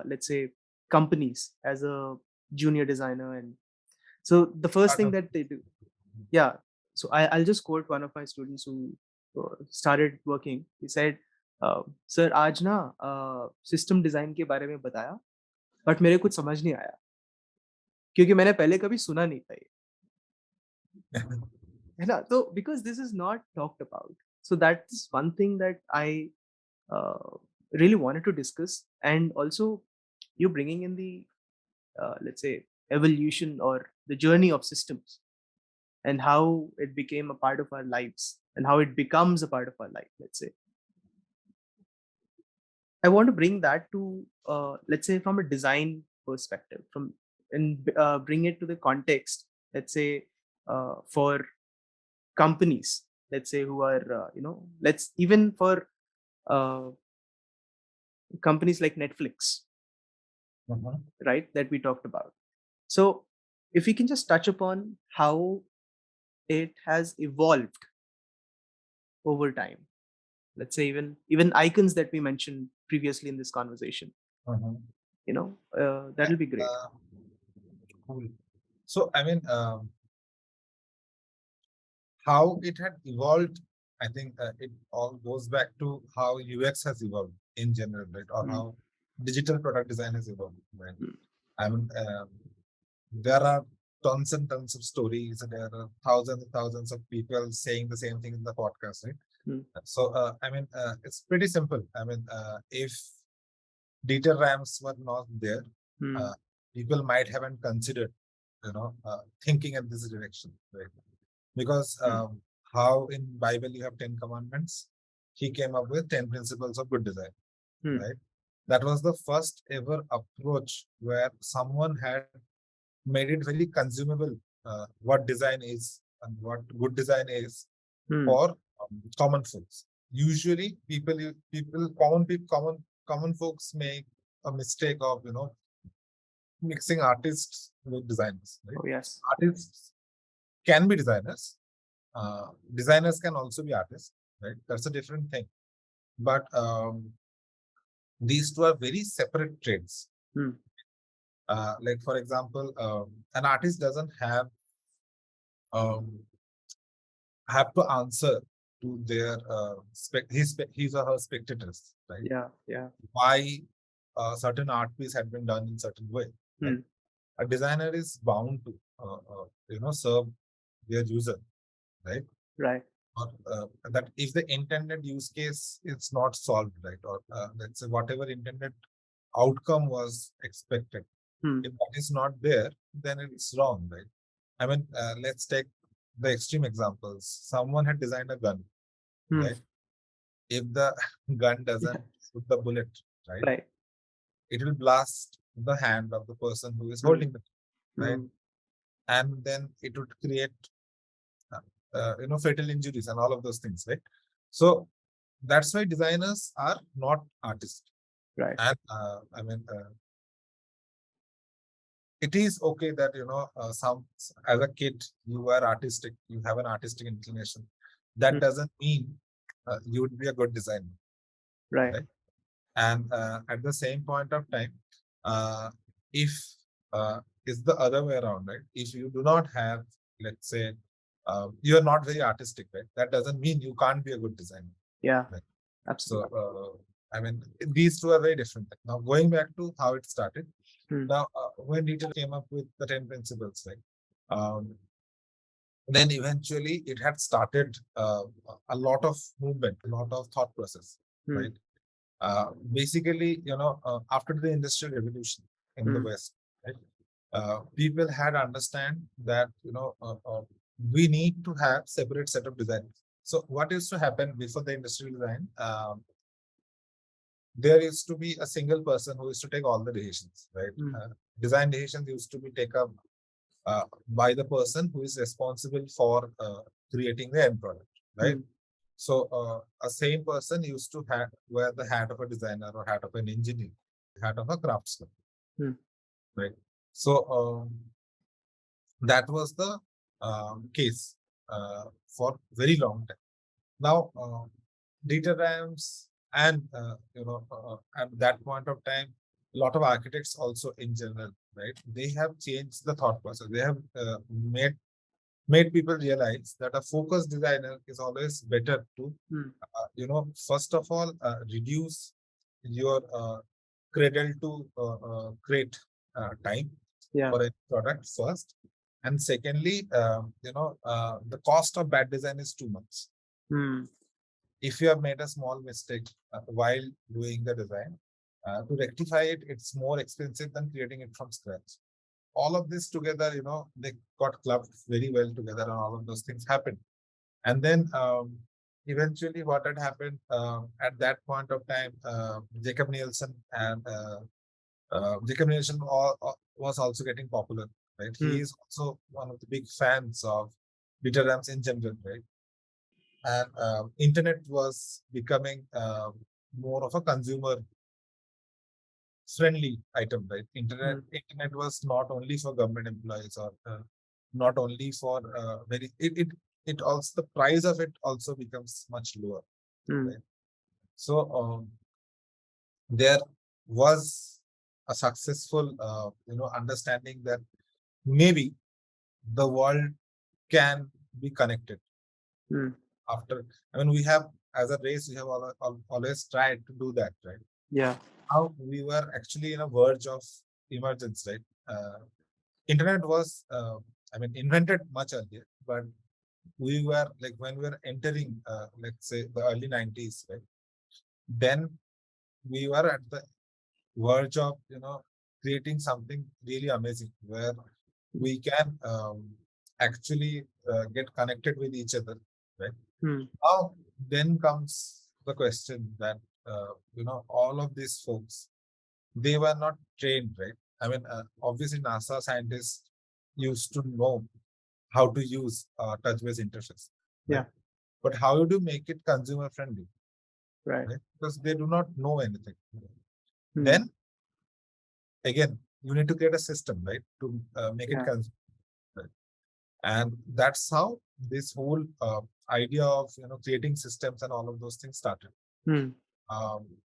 let's say companies as a junior designer. And so the first thing that they do, yeah, so I'll just quote one of my students who started working. He said, sir आज ना system design के बारे में बताया but मेरे कुछ समझ नहीं आया क्योंकि मैंने पहले कभी सुना नहीं था ये, है ना? तो because this is not talked about, so that's one thing that I uh, really wanted to discuss. And also you bringing in the let's say evolution or the journey of systems and how it became a part of our lives and how it becomes a part of our life, let's say. I want to bring that to let's say from a design perspective, from and bring it to the context, let's say for companies, let's say, who are let's even for uh, companies like Netflix, right, that we talked about. So if we can just touch upon how it has evolved over time, let's say even icons that we mentioned previously in this conversation, that'll be great. Cool. So I mean, how it had evolved, I think it all goes back to how UX has evolved in general, right? Or how digital product design has evolved, right? I mean, there are tons and tons of stories, and there are thousands and thousands of people saying the same thing in the podcast, right? So, I mean, it's pretty simple. I mean, if data ramps were not there, Hmm. people might haven't considered, thinking in this direction, right? Because Hmm. how in Bible you have 10 commandments, he came up with 10 principles of good design, Hmm. right? That was the first ever approach where someone had made it very consumable, what design is and what good design is Hmm. for common folks. Usually common folks make a mistake of mixing artists with designers, right? Oh yes. Artists can be designers. Designers can also be artists, right? That's a different thing. But these two are very separate trades. Hmm. Like for example, an artist doesn't um, have to answer to their his or her spectators, right? Yeah. Yeah. Why a certain art piece had been done in certain way, right? Hmm. A designer is bound to serve their user, right? Right. Or that if the intended use case is not solved, right? Or let's say whatever intended outcome was expected, Hmm. if that is not there, then it's wrong, right? I mean, let's take the extreme examples. Someone had designed a gun, Hmm. right? If the gun doesn't shoot the bullet, right, Right. it will blast the hand of the person who is Hmm. holding it, right? Hmm. And then it would create, fatal injuries and all of those things, right? So that's why designers are not artists. Right. And it is okay that some as a kid you are artistic, you have an artistic inclination. That Hmm. doesn't mean you would be a good designer, Right. right? And at the same point of time, uh, if it's the other way around, right? If you do not have, let's say, you are not very artistic, right? That doesn't mean you can't be a good designer, Yeah. right? So, Absolutely. I mean, these two are very different. Now, going back to how it started. Hmm. Now, when Dieter came up with the 10 principles, right? Um, then eventually it had started a lot of movement, a lot of thought process, Hmm. right? Basically, after the Industrial Revolution in the Hmm. West, right? People had understand that we need to have separate set of designs. So what used to happen before the industrial design? There used to be a single person who used to take all the decisions, right? Hmm. Design decisions used to be taken by the person who is responsible for creating the end product, right? Hmm. So a same person used to wear the hat of a designer or hat of an engineer, hat of a craftsman, Hmm. right? So that was the case for very long time. Now, data ramps and at that point of time, a lot of architects also in general, right? They have changed the thought process. They have made people realize that a focused designer is always better to, Hmm. first of all, reduce your cradle to crate time Yeah. for a product first. And secondly, the cost of bad design is too much. Hmm. If you have made a small mistake while doing the design, to rectify it, it's more expensive than creating it from scratch. All of this together, they got clubbed very well together, and all of those things happened. And then eventually, what had happened at that point of time, Jacob Nielsen and Jacob Nielsen was also getting popular, right? He Hmm. is also one of the big fans of Dieter Rams in general, right? And internet was becoming more of a consumer friendly item, right? internet Hmm. internet was not only for government employees or not only for it also, the price of it also becomes much lower, Hmm. right? So there was a successful understanding that maybe the world can be connected Hmm. after. I mean, we have, as a race, we have always tried to do that, right? Yeah. How we were actually in a verge of emergence, right? Internet was, I mean, invented much earlier, but we were like when we were entering, let's say, the early 90s, right? Then we were at the verge of creating something really amazing where we can actually get connected with each other, right? Now, then comes the question that all of these folks, they were not trained, right? I mean, obviously, NASA scientists used to know how to use touch-based interface, right? Yeah. But how do you make it consumer friendly, Right. right? Because they do not know anything. Hmm. Then again, you need to create a system, right, to make it Yeah. consumer, right? And that's how this whole idea of creating systems and all of those things started. Hmm.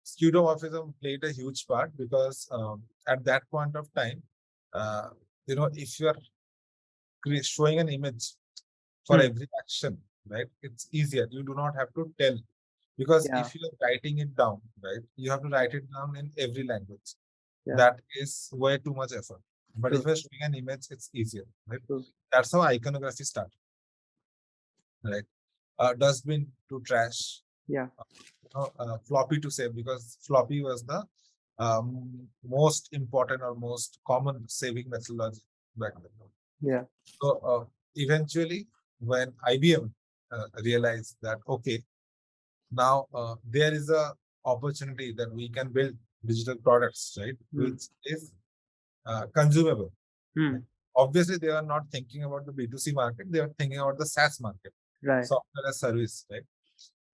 Skeuomorphism played a huge part because at that point of time, if you are showing an image for Hmm. every action, right, it's easier. You do not have to tell, because Yeah. if you're writing it down, right, you have to write it down in every language. Yeah. That is way too much effort. But if True. you're showing an image, it's easier, right? True. That's how iconography started, right? Dustbin to trash, Yeah. floppy to save, because floppy was the most important or most common saving methodology back then. Yeah. So eventually, when IBM realized that, okay, now there is a opportunity that we can build digital products, right, which is consumable. Hmm. Right? Obviously, they are not thinking about the B2C market; they are thinking about the SaaS market, Right. software as service, right?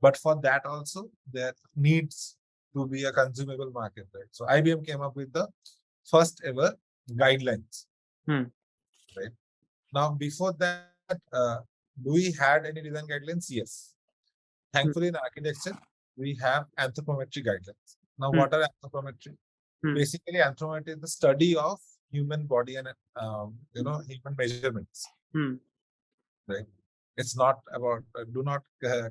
But for that also, there needs to be a consumable market, right? So IBM came up with the first ever guidelines, Hmm. right? Now, before that, do we had any design guidelines? Yes. Thankfully, in architecture, we have anthropometry guidelines. Now, Hmm. what are anthropometry? Hmm. Basically, anthropometry is the study of human body and human measurements, Hmm. right? It's not about do not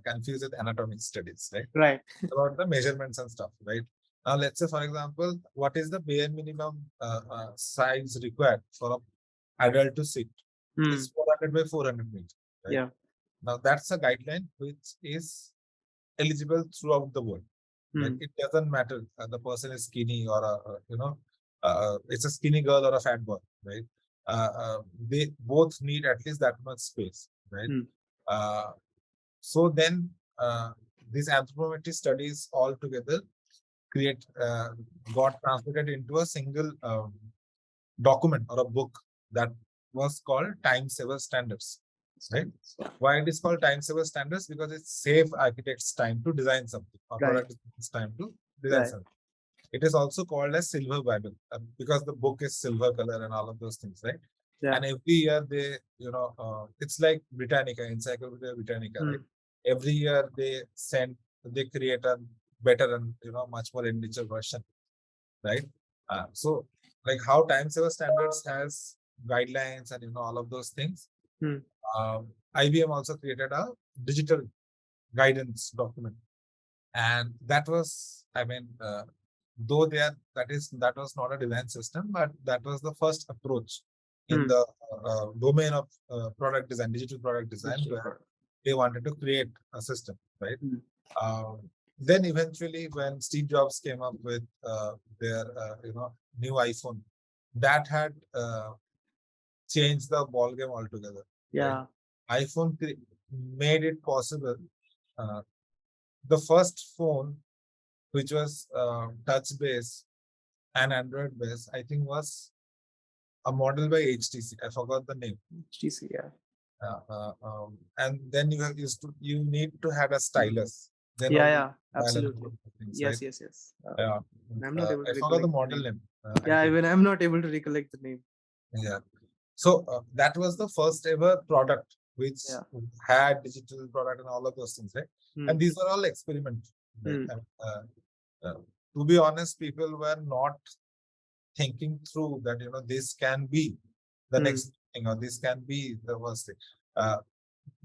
confuse with anatomic studies, right? Right. About the measurements and stuff, right? Now, let's say, for example, what is the bare minimum size required for an adult to sit? Hmm. It's 400 by 400 meters, right? Yeah. Now, that's a guideline which is eligible throughout the world. Right? Hmm. It doesn't matter the person is skinny or it's a skinny girl or a fat boy, right? They both need at least that much space, right? Hmm. Uh, so then these anthropometry studies all together create got translated into a single document or a book that was called Time Saver Standards, right? Yeah. Why it is called Time Saver Standards? Because it saves architects time to design something, or Right. product designers time to design Right. something. It is also called as Silver Bible because the book is silver color and all of those things, right? Yeah. And every year they, it's like Britannica, Encyclopedia Britannica, right? Hmm. Every year they create a better and much more enriched version, right? So like how Time Saver Standards has guidelines and all of those things, Hmm. IBM also created a digital guidance document, and that was, I mean, though that was not a design system, but that was the first approach in Hmm. the domain of product design, digital product design, Digital where product. they wanted to create a system, right? Hmm. Then eventually, when Steve Jobs came up with their new iPhone, that had changed the ball game altogether, right? Yeah. iPhone made it possible. Uh, the first phone which was touch based and Android based, I think was a model by HTC. I forgot the name. HTC. Yeah. And then you need to have a stylus. Then Yeah. only Yeah. dial and Absolutely. things, right? Yes. Yes. Yes. Yeah. I'm not able I to forgot the recollect the model name. name. I Yeah. think. Even I'm not able to recollect the name. Yeah. So that was the first ever product which Yeah. had digital product and all of those things, right? Hmm. And these are all experiments, right? Hmm. To be honest, people were not thinking through that this can be the Hmm. next thing, or this can be the worst thing. Uh,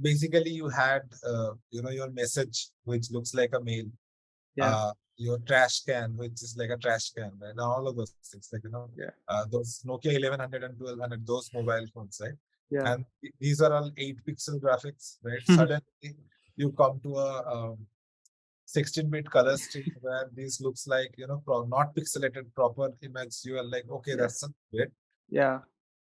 Basically, you had your message which looks like a mail, Yeah. your trash can which is like a trash can, right? And all of those things, like Yeah. those Nokia 1100 and 1200, those mobile phones, right? Yeah. And these are all 8-pixel graphics, right? Suddenly you come to a 16-bit color stream where this looks like, not pixelated proper image. You are like, okay, Yeah. that's great. Yeah.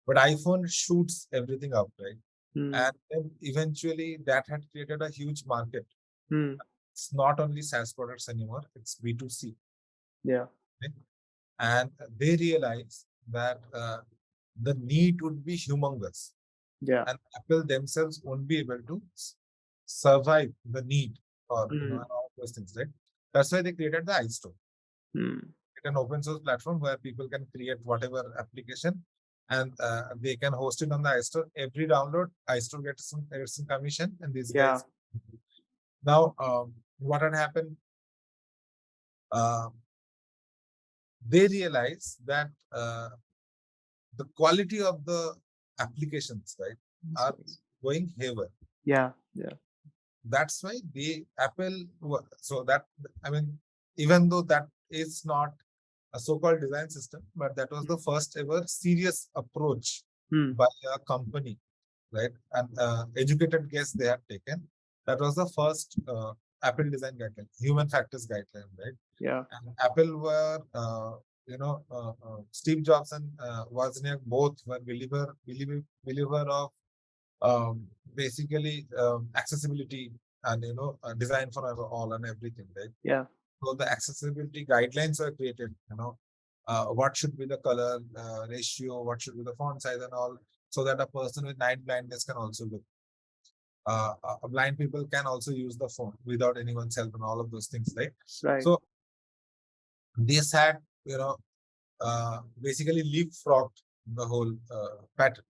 But iPhone shoots everything up, right? Hmm. And then eventually that had created a huge market. Hmm. It's not only SaaS products anymore, it's B2C. Yeah. Right? And they realize that the need would be humongous, Yeah. and Apple themselves won't be able to survive the need or Hmm. and all those things, right? That's why they created the iStore. Hmm. It's an open source platform where people can create whatever application, and they can host it on the iStore. Every download, iStore gets some commission, and these Yeah. guys. Now, what had happened? Uh, they realize that the quality of the applications, right, are going haywire. Yeah. Yeah. That's why so that, I mean, even though that is not a so-called design system, but that was the first ever serious approach Hmm. by a company, right? And educated guess they had taken. That was the first Apple design guideline, human factors guideline, right? Yeah. And Apple were, Steve Jobs and Wozniak both were believer of um, basically accessibility and design for all and everything, right? Yeah. So the accessibility guidelines were created. What should be the color ratio, what should be the font size and all, so that a person with night blindness can also look. Blind people can also use the phone without anyone's help and all of those things, right? Right. So this had, basically leapfrogged the whole pattern.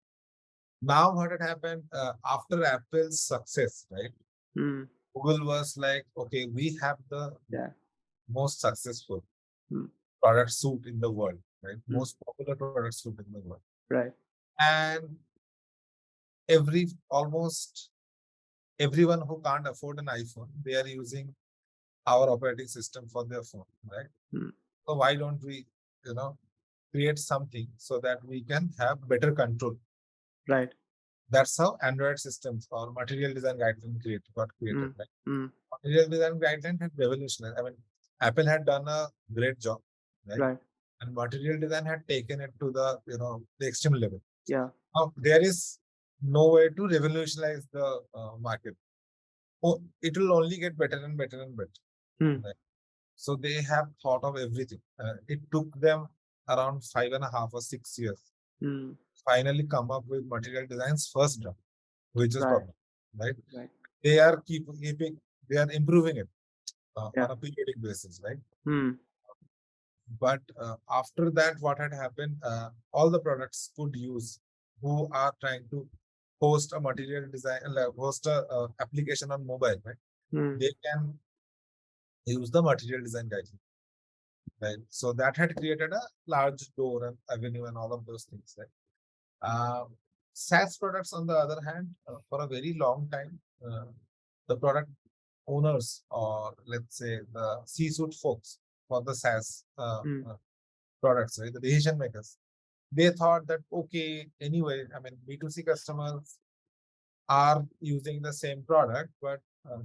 Now, what had happened after Apple's success, right? Hmm. Google was like, okay, we have the Yeah. most successful Hmm. product suite in the world, right? Hmm. Most popular product suite in the world. Right. And almost everyone who can't afford an iPhone, they are using our operating system for their phone, right? Hmm. So why don't we, you know, create something so that we can have better control? Right. That's how Android systems or material design guideline got created, Hmm. right? Hmm. Material design guideline had revolutionized. I mean, Apple had done a great job, right? Right. And material design had taken it to the extreme level. Yeah. Now there is no way to revolutionize the market. Oh, it will only get better and better and better. Hmm. Right? So they have thought of everything. It took them around 5.5 or 6 years Hmm. finally come up with material design's first draft, which is Right. public, right? Right. They are keeping, they are improving it Yeah. on a periodic basis, right? Hmm. But after that, what had happened, all the products could use who are trying to host a material design, host a application on mobile, right? Hmm. They can use the material design guideline, right? So that had created a large door and avenue and all of those things, right? Uh, SaaS products, on the other hand, for a very long time, the product owners, or let's say the C-suite folks for the SaaS Hmm. products, right, the decision makers, they thought that, okay, anyway, I mean, B2C customers are using the same product, but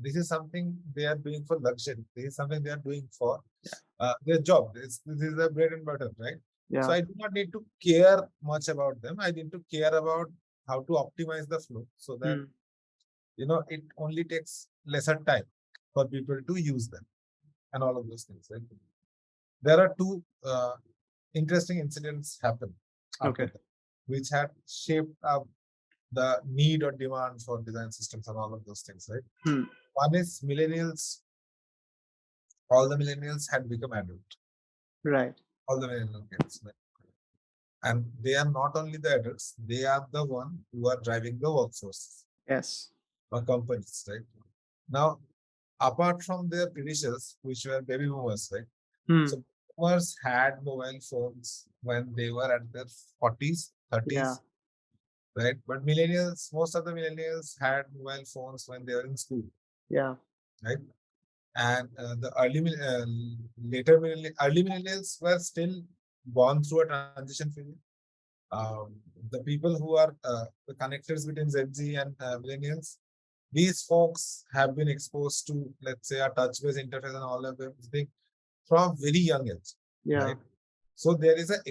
this is something they are doing for luxury. This is something they are doing for Yeah. their job. This is their bread and butter, right? So Yeah. I do not need to care much about them. I need to care about how to optimize the flow so that Hmm. it only takes lesser time for people to use them and all of those things. Right? There are two interesting incidents happen after Okay. that, which had shaped up the need or demand for design systems and all of those things, right? Hmm. One is millennials. All the millennials had become adult. Right. All the millennial kids, right? And they are not only the adults; they are the one who are driving the workforce Yes. or companies, right? Now, apart from their predecessors, which were baby boomers, right? Hmm. So boomers had mobile phones when they were at their 40s, Yeah. 30s, right? But millennials, most of the millennials had mobile phones when they were in school, Yeah. right? And the early millennials were still gone through a transition period. Um, the people who are the connectors between Gen Z and millennials, these folks have been exposed to, let's say, a touch-based interface and all of them from a very young age, Yeah. right? So there is an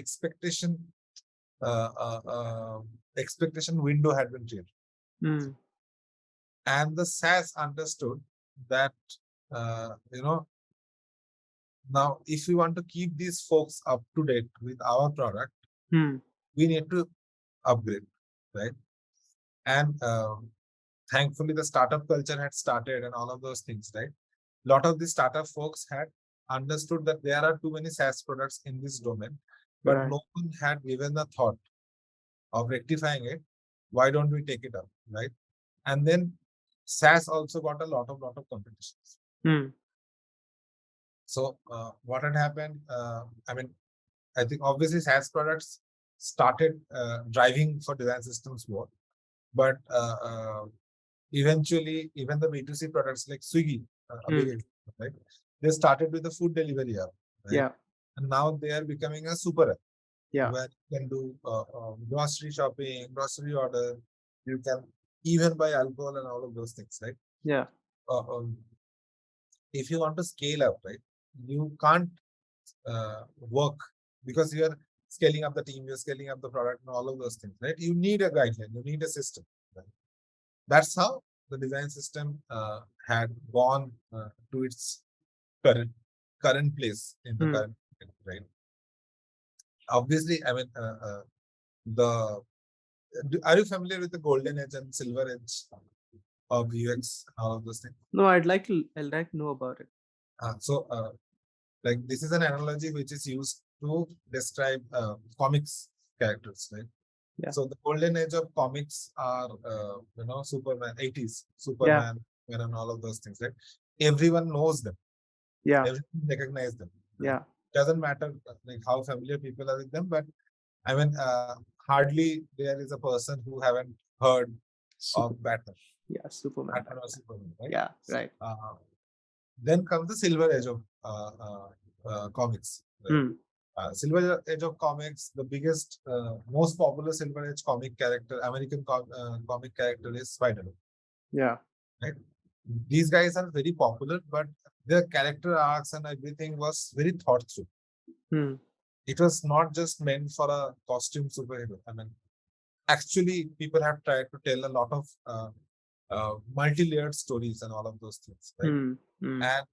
uh, uh, uh, expectation window had been created, and the SaaS understood that you know, now if we want to keep these folks up to date with our product, we need to upgrade, right? And thankfully the startup culture had started and all of those things, right? A lot of the startup folks had understood that there are too many SaaS products in this domain, but Right. no one had given the thought of rectifying it. Why don't we take it up, right? And then SaaS also got a lot of competitions. So what had happened? I mean, I think obviously SaaS products started driving for design systems more, but eventually even the B2C products like Swiggy, a big example, right? They started with the food delivery app, right? Yeah. And now they are becoming a super app Yeah. where you can do grocery shopping, grocery order. You can even buy alcohol and all of those things, right? Yeah. If you want to scale up, right, you can't work because you are scaling up the team, you're scaling up the product and all of those things, right? You need a guideline, you need a system. Right? That's how the design system had gone to its current place in the current market, right? Obviously, I mean, the are you familiar with the golden age and silver age of UX and all of those things? No, I'd like to know about it. So, like this is an analogy which is used to describe comics characters, right? Yeah. So the golden age of comics are, Superman, 80s, Yeah. Superman, and all of those things, right? Everyone knows them. Yeah. Everyone recognizes them. Yeah. Doesn't matter like how familiar people are with them, but I mean, hardly there is a person who haven't heard of Batman. Yeah, Superman. Batman or Superman, right? Yeah, right. Then comes the silver age of comics. Right? Silver age of comics, the biggest, most popular silver age comic character, American comic character is Spider-Man. Yeah. Right? These guys are very popular, but their character arcs and everything was very thought through. It was not just meant for a costume superhero. I mean, actually, people have tried to tell a lot of multi-layered stories and all of those things, right? And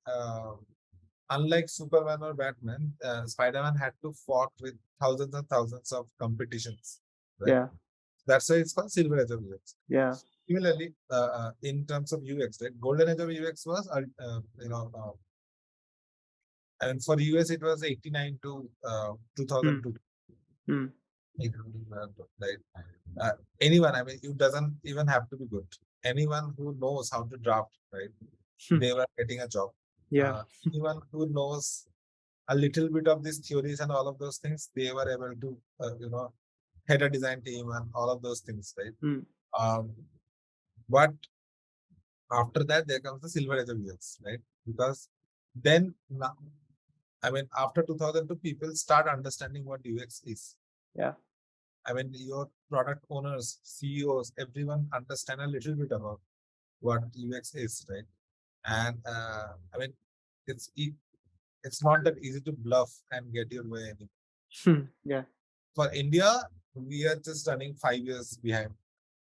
unlike Superman or Batman, Spider-Man had to fought with thousands and thousands of competitions, right? Yeah. That's why it's called Silver Age of UX. Yeah. Similarly, in terms of UX, right? Golden Age of UX was, and for US it was 89 to 2002. Right? Anyone, I mean, it doesn't even have to be good. Anyone who knows how to draft, right? They were getting a job. Yeah. Anyone who knows a little bit of these theories and all of those things, they were able to, head a design team and all of those things, right? But after that, there comes the silver age of UX, right? Because then, I mean, after 2002, people start understanding what UX is. Yeah. I mean, your product owners, CEOs, everyone understand a little bit about what UX is, right? And I mean, it's not that easy to bluff and get your way anymore. Yeah. For India, we are just running 5 years behind,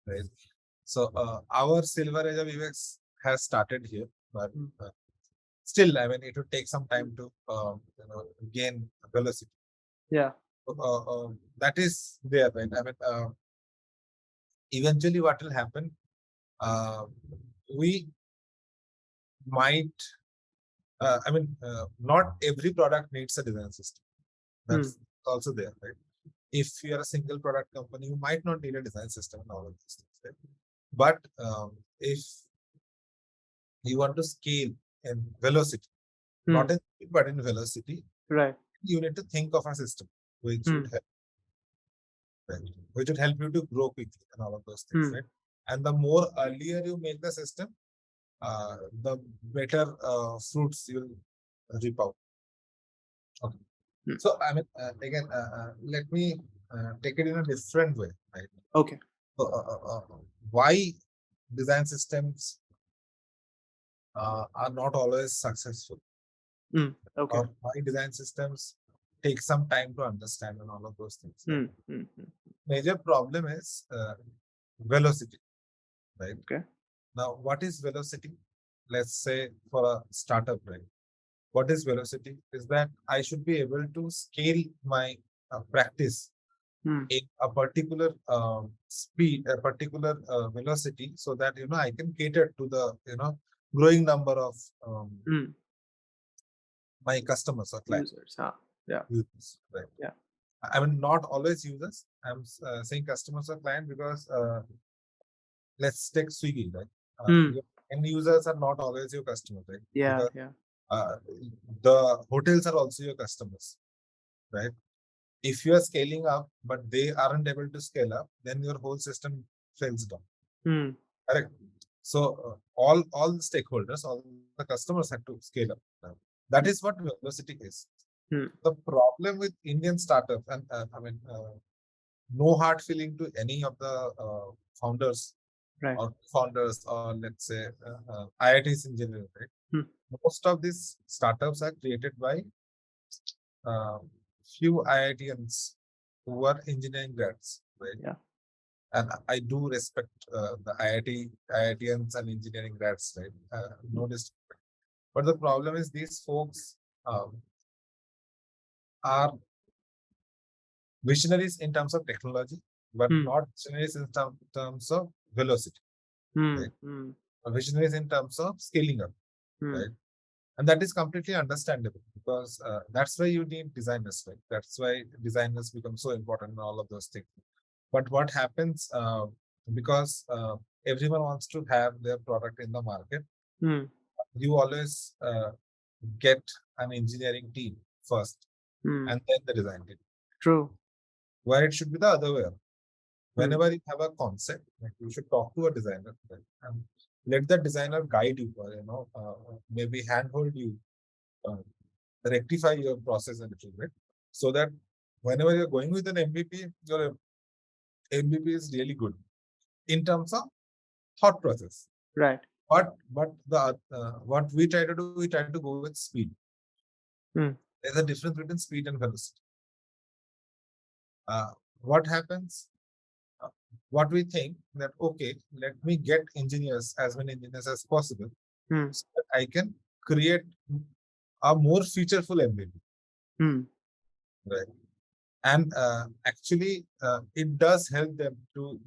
right? So our silver age of UX has started here, but still, I mean, it would take some time to gain velocity. Yeah. That is there, right? I mean, eventually, what will happen? We might. I mean, not every product needs a design system. That's also there, right? If you are a single product company, you might not need a design system and all of these things, right? But if you want to scale in velocity, not in speed, but in velocity, right? You need to think of a system which would help, right? Which would help you to grow quickly and all of those things, right? And the more earlier you make the system, the better fruits you'll reap out. Okay. So I mean, again, let me take it in a different way, right? Okay. Why design systems are not always successful. Okay. Or my design systems take some time to understand and all of those things. Right? Major problem is velocity, right? Okay. Now, what is velocity? Let's say for a startup, right? What is velocity? Is that I should be able to scale my practice in a particular speed, a particular velocity, so that I can cater to the growing number of my customers or clients. Users. Yeah. Users, right? Yeah. I mean, not always users. I'm saying customers or client because let's take Swiggy, right? Your end users are not always your customers, right? Yeah. Because Yeah. the hotels are also your customers, right? If you are scaling up, but they aren't able to scale up, then your whole system fails down. Correct. So all the stakeholders, all the customers have to scale up. That is what velocity is. The problem with Indian startups, and no hard feeling to any of the founders Right. or founders, or let's say IITs in general, right? Most of these startups are created by few IITians who are engineering grads, right? Yeah. And I do respect the IITians and engineering grads, right? No disrespect. But the problem is these folks are visionaries in terms of technology, but not visionaries in terms of velocity, right? Visionaries in terms of scaling up, right? And that is completely understandable because that's why you need designers, right? That's why designers become so important in all of those things. But what happens because everyone wants to have their product in the market, you always get an engineering team first and then the design team. True. Where it should be the other way around. Whenever you have a concept, like you should talk to a designer, right? And let the designer guide you, maybe handhold you, rectify your process a little bit, so that whenever you're going with an MVP, your MVP is really good in terms of thought process. Right. What we try to do, we try to go with speed. There's a difference between speed and velocity. What happens? What we think that okay, let me get engineers, as many engineers as possible, so that I can create a more featureful MVP. Right. And actually, it does help them to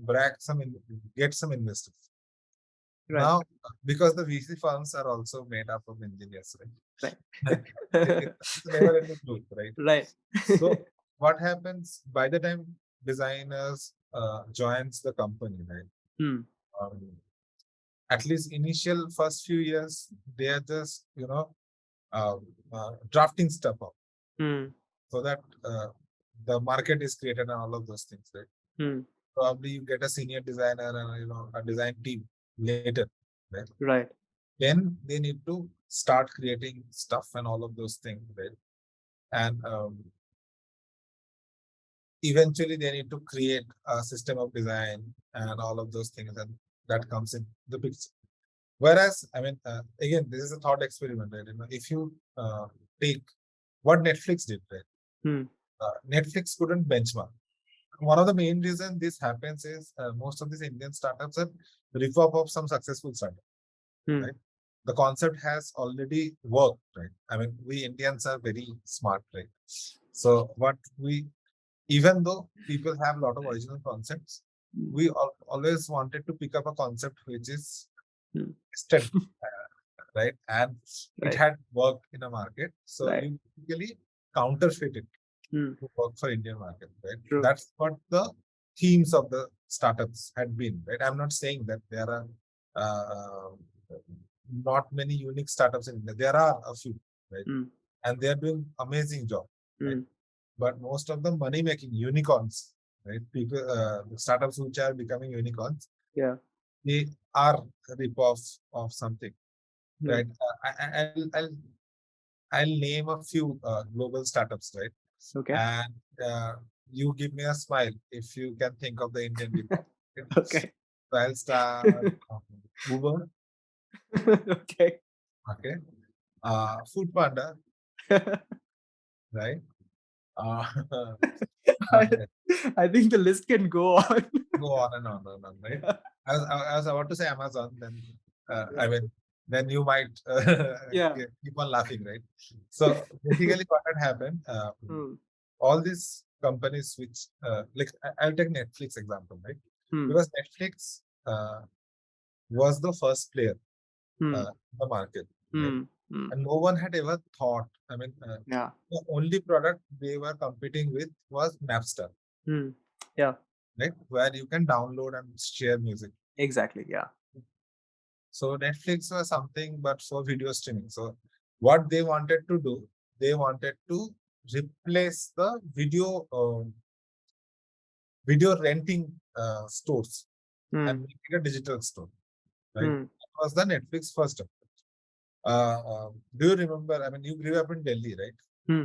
get some investors. Right. Now, because the VC funds are also made up of engineers, right? It's never ending loop, right? Right. So what happens by the time designers joins the company, right? At least initial first few years, they are just drafting stuff up, so that the market is created and all of those things, right? Probably you get a senior designer and a design team later, right? Right. Then they need to start creating stuff and all of those things, right? And eventually they need to create a system of design and all of those things, and that comes in the picture. Whereas, again, this is a thought experiment, right? If you take what Netflix did, right? Netflix couldn't benchmark. One of the main reasons this happens is most of these Indian startups are rip-off of some successful startup, right? The concept has already worked, right? We Indians are very smart, right? So even though people have a lot of original concepts, we always wanted to pick up a concept which is tested, right? And it had worked in a market. So you basically counterfeit it to work for Indian market, right? True. That's what the themes of the startups had been, right? I'm not saying that there are not many unique startups in India. There are a few, right? And they are doing amazing job, right? But most of the money-making unicorns, right? People, the startups which are becoming unicorns, they are rip-off of something, right? I'll name a few global startups, right? Okay. And you give me a smile if you can think of the Indian rip-off. Okay. So I'll start Uber. Okay. Okay. Food Panda, right? Uh, I, okay. I think the list can go on. Go on and on, right? I was about to say Amazon, then I mean, then you might Yeah. keep on laughing, right? So basically, what had happened, Hmm. all these companies which, like, I'll take Netflix example, right? Hmm. Because Netflix was the first player Hmm. in the market, right? Hmm. Hmm. And no one had ever thought, I mean, Yeah. the only product they were competing with was Napster, Hmm. Yeah. right? Where you can download and share music. Exactly. Yeah. So Netflix was something but for video streaming. So what they wanted to do, they wanted to replace the video renting stores Hmm. and make it a digital store, right? Hmm. That was the Netflix first approach. Do you remember? I mean, you grew up in Delhi, right? Hmm.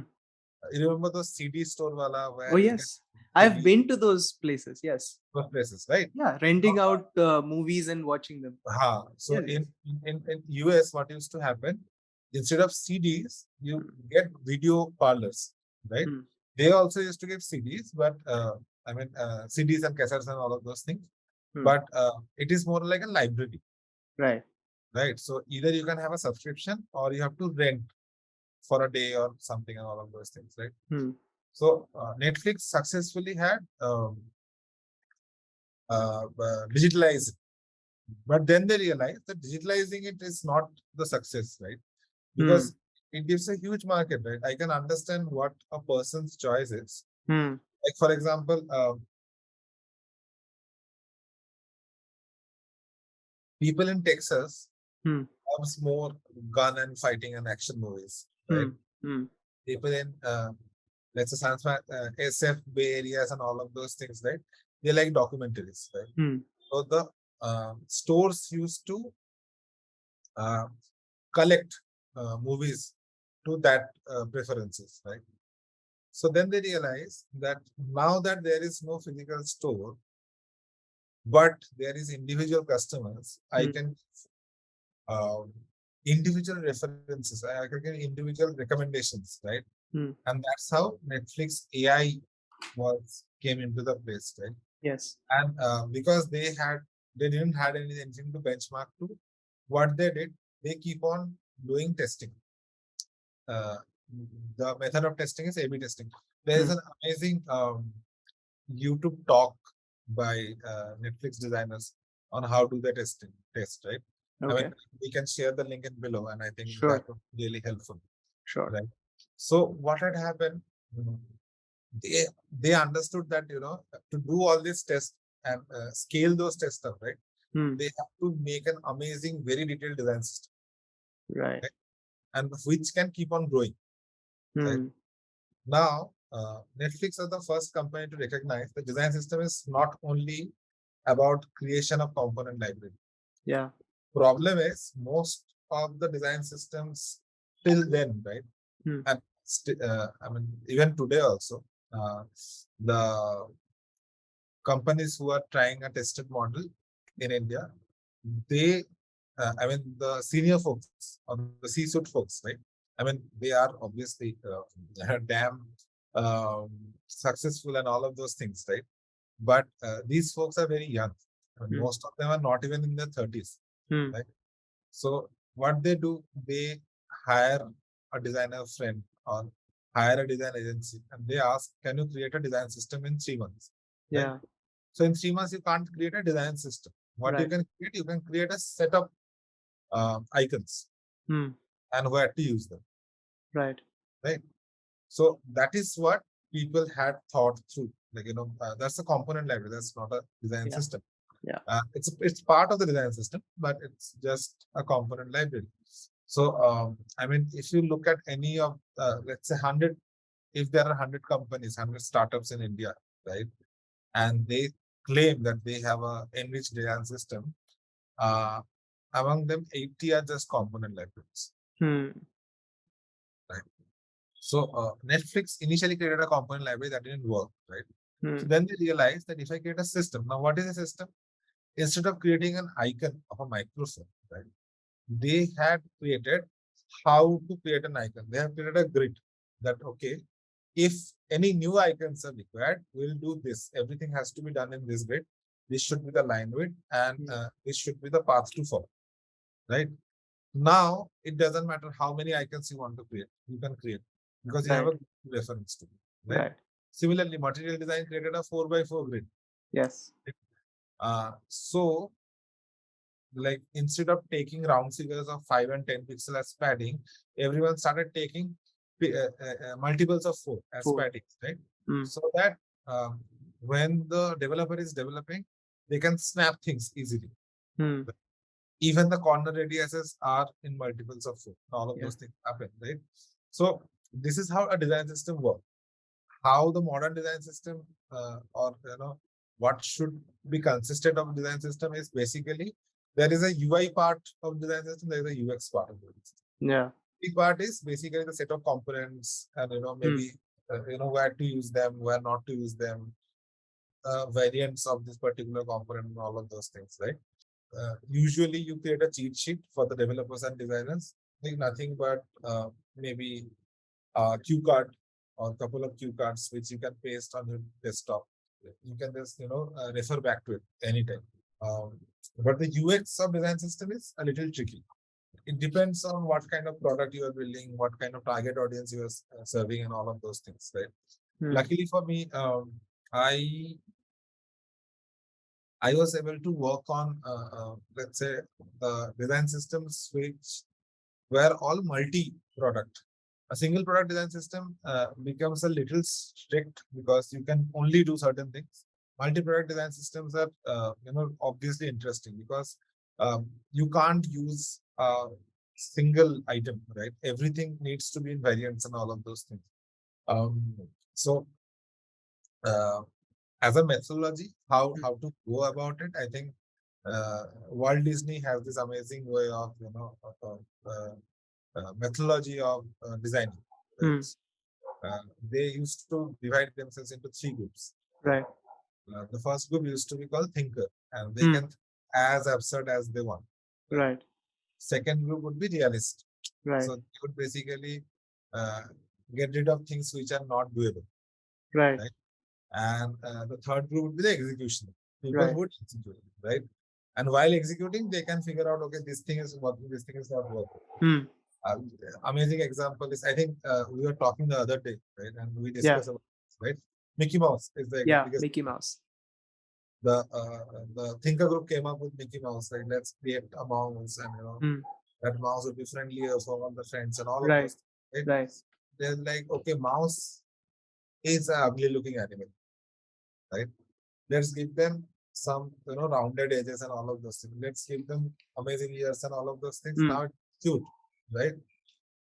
You remember the CD store wala Oh where you can yes, I've CD been to those places. Yes. places, right? Yeah, So, renting out movies and watching them. so Yes. Yes. in US, what used to happen, instead of CDs, you Hmm. get video parlors, right? Hmm. They also used to give CDs, but I mean CDs and cassettes and all of those things. Hmm. But it is more like a library, Right. right? So either you can have a subscription or you have to rent for a day or something and all of those things, right? Hmm. So Netflix successfully had digitalized, but then they realized that digitalizing it is not the success, right? Hmm. Because it gives a huge market, right? I can understand what a person's choice is. Hmm. Like, for example, people in Texas Hmm. loves more gun and fighting and action movies, right? Hmm. Hmm. People in, let's say, SF, Bay Areas and all of those things, right? They like documentaries, right? Hmm. So the stores used to uh, collect movies to that preferences, right? So then they realize that now that there is no physical store, but there is individual customers, I Hmm. can um, individual references, I can get individual recommendations, right? Hmm. And that's how Netflix AI was came into the place, right? Yes. And because they didn't had anything to benchmark to, what they did, they keep on doing testing. Uh, the method of testing is A/B testing. There is Hmm. an amazing YouTube talk by Netflix designers on how do they test, right? I mean, Okay. we can share the link in below, and I think that Sure. would be really helpful, Sure. right? So what had happened? mm, They they understood that to do all this test and scale those tests up, right? Hmm. They have to make an amazing, very detailed design system, Right. right? And which can keep on growing, right? Hmm. Now, Netflix is the first company to recognize the design system is not only about creation of component library. Yeah. Problem is most of the design systems till then, right? Hmm. And I mean, even today also, the companies who are trying a tested model in India, they, I mean, the senior folks or the C-suite folks, right? I mean, they are obviously damn successful and all of those things, right? But these folks are very young. I mean, Hmm. most of them are not even in their 30s, Hmm. right? So what they do, they hire a designer friend or hire a design agency and they ask, can you create a design system in 3 months? Right? Yeah. So in 3 months, you can't create a design system. What Right. you can create a set of icons Hmm. and where to use them, Right. right? So that is what people had thought through. Like, that's a component library. That's not a design Yeah. system. Yeah. It's part of the design system, but it's just a component library. So, I mean, if you look at any of, let's say 100, if there are 100 companies, 100 startups in India, right? And they claim that they have a enriched design system, uh, among them, 80 are just component libraries, Hmm. right? So Netflix initially created a component library that didn't work, right? So Hmm. then they realized that if I create a system, now what is a system? Instead of creating an icon of a microphone, right? they had created how to create an icon. They have created a grid that, okay, if any new icons are required, we'll do this. Everything has to be done in this grid. This should be the line width, and this should be the path to follow, right? Now, it doesn't matter how many icons you want to create. You can create because you have Right. a reference to it, right? Right. Similarly, material design created a 4x4 grid. Yes. So, like instead of taking round figures of 5 and 10 pixel as padding, everyone started taking multiples of 4 as 4. padding, right? Mm. So that when the developer is developing, they can snap things easily. Mm. Even the corner radiuses are in multiples of 4. All of those things happen, right? So this is how a design system works. How the modern design system, or what should be consistent of design system is basically there is a UI part of design system, there is a UX part of design system. Yeah. The part is basically the set of components and maybe where to use them, where not to use them, variants of this particular component, and all of those things, right? Usually you create a cheat sheet for the developers and designers, like nothing but maybe a cue card or a couple of cue cards which you can paste on your desktop. You can just refer back to it anytime. But the UX of design system is a little tricky. It depends on what kind of product you are building, what kind of target audience you are serving, and all of those things, right? Luckily for me, I was able to work on, let's say, the design systems which were all multi-product. A single product design system becomes a little strict because you can only do certain things. Multi-product design systems are, obviously interesting because you can't use a single item, right? Everything needs to be in variants and all of those things. So, as a methodology, how to go about it, I think Walt Disney has this amazing way of methodology of designing. Right? They used to divide themselves into 3 groups. Right. The first group used to be called thinker, and they can as absurd as they want. Right. Second group would be realist. Right. So they would basically get rid of things which are not doable. Right. And the third group would be the execution. People Right. would execute, right? And while executing, they can figure out, okay, this thing is working, this thing is not working. Amazing example is, I think we were talking the other day, right? And we discussed about this, right? Mickey Mouse is the biggest. Mickey Mouse. The thinker group came up with Mickey Mouse, right? Let's create a mouse, and that mouse would be friendlier for all the friends and all of those. Right? They're like, okay, mouse is an ugly looking animal, right? Let's give them some rounded edges and all of those things. Let's give them amazing ears and all of those things. Now it's cute, right?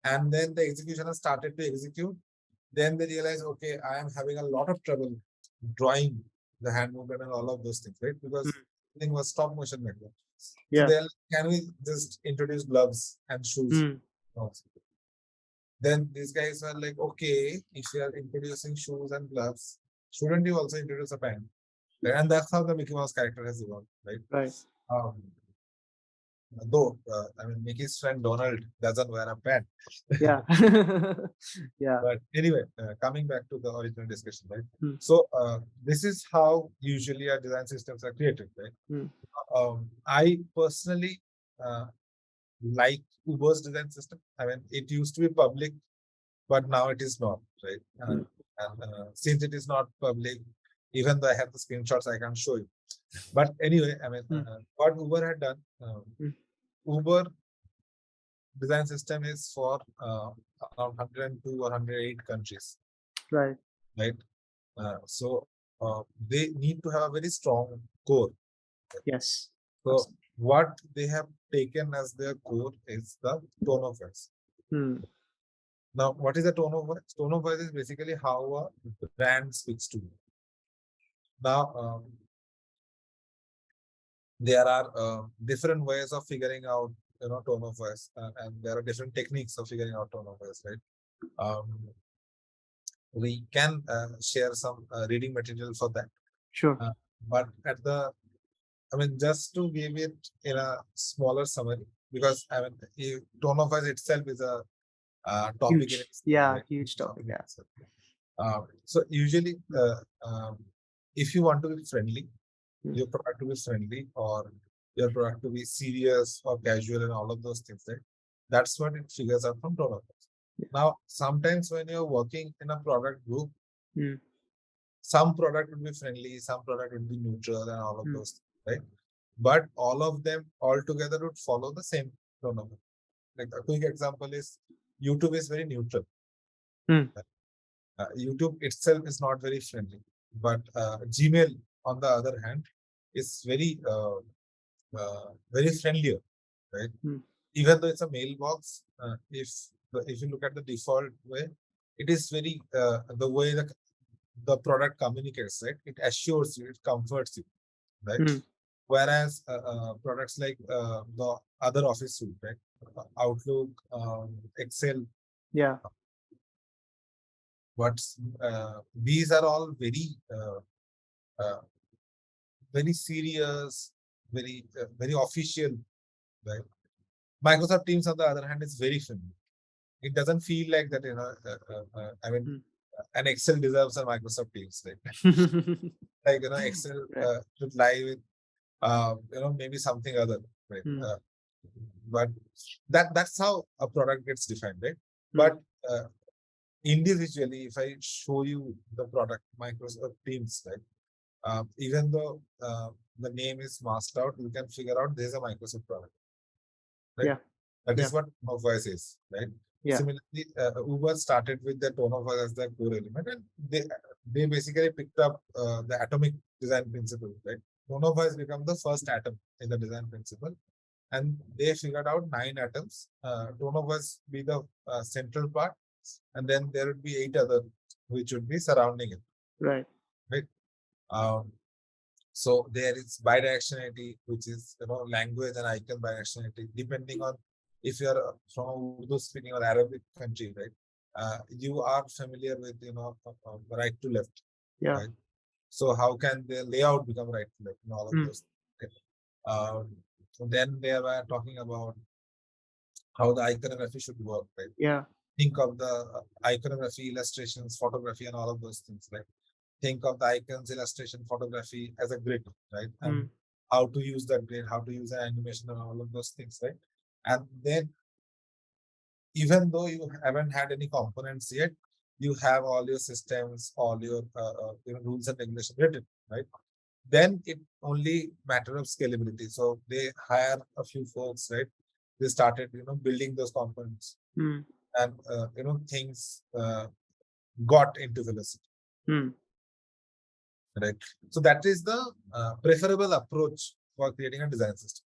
And then the executioner started to execute. Then they realized, okay, I am having a lot of trouble drawing the hand movement and all of those things, right? Because everything was stop motion back then. So they're like, can we just introduce gloves and shoes? Then these guys were like, okay, if you are introducing shoes and gloves, shouldn't you also introduce a pen? And that's how the Mickey Mouse character has evolved, right? Right. Though, I mean, Mickey's friend Donald doesn't wear a pen. Yeah. But anyway, coming back to the original discussion, right? So this is how usually our design systems are created, right? I personally like Uber's design system. I mean, it used to be public, but now it is not, right? And since it is not public, even though I have the screenshots, I can't show you. But anyway, I mean, what Uber had done, Uber design system is for around 102 or 108 countries. Right. Right. So they need to have a very strong core. Yes. So what they have taken as their core is the tone of voice. Now, what is the tone of voice? Tone of voice is basically how a brand speaks to you. Now, there are different ways of figuring out, tone of voice, and there are different techniques of figuring out tone of voice, right? We can share some reading material for that. Sure. But just to give it in a smaller summary, because I mean, tone of voice itself is a topic in Huge. itself, Yeah, right? huge topic. Topic in Yeah. itself. So usually, if you want to be friendly, Mm. your product to be friendly, or your product to be serious or casual, and all of those things, right? That's what it figures out from tone of voice. Yeah. Now, sometimes when you're working in a product group, Mm. some product would be friendly, some product would be neutral, and all of Mm. those things, right? But all of them all together would follow the same tone of voice. Like a quick example is YouTube is very neutral. Mm. YouTube itself is not very friendly, but Gmail, on the other hand, is very friendlier, right? Mm. Even though it's a mailbox, if you look at the default way, it is very the way the product communicates, right? It assures you, it comforts you, right? Mm. Whereas products like the other office suite, right? Outlook, Excel, Yeah. what's these are all uh, very serious, very official, right? Microsoft Teams, on the other hand, is very friendly. It doesn't feel like that, I mean, Mm. an Excel deserves a Microsoft Teams, right? Like, Excel Right. should lie with, maybe something other, right? Mm. But that's how a product gets defined, right? Mm. But uh, individually, if I show you the product, Microsoft Teams, right? Even though the name is masked out, you can figure out this is a Microsoft product, right? Yeah. That Yeah. is what tone of voice is, right? Yeah. Similarly, Uber started with the tone of voice as their core element, and they basically picked up the atomic design principle, right? Tone of voice become the first atom in the design principle, and they figured out 9 atoms. Tone of voice be the central part, and then there would be 8 other which would be surrounding it, Right. right? Um, so there is bidirectionality, which is language and icon bidirectionality, depending on if you are from a Urdu speaking or Arabic country, right? You are familiar with right to left, Yeah. right? So how can the layout become right to left and all of Mm. those? Okay. Then they were talking about how the iconography should work, right? Yeah. Think of the iconography, illustrations, photography, and all of those things, right? Think of the icons, illustration, photography as a grid, right? And Mm. how to use that grid, how to use an animation, and all of those things, right? And then, even though you haven't had any components yet, you have all your systems, all your rules and regulations written, right? Then it only matter of scalability. So they hire a few folks, right? They started, building those components, Mm. and things got into velocity, Mm. right? So that is the preferable approach for creating a design system.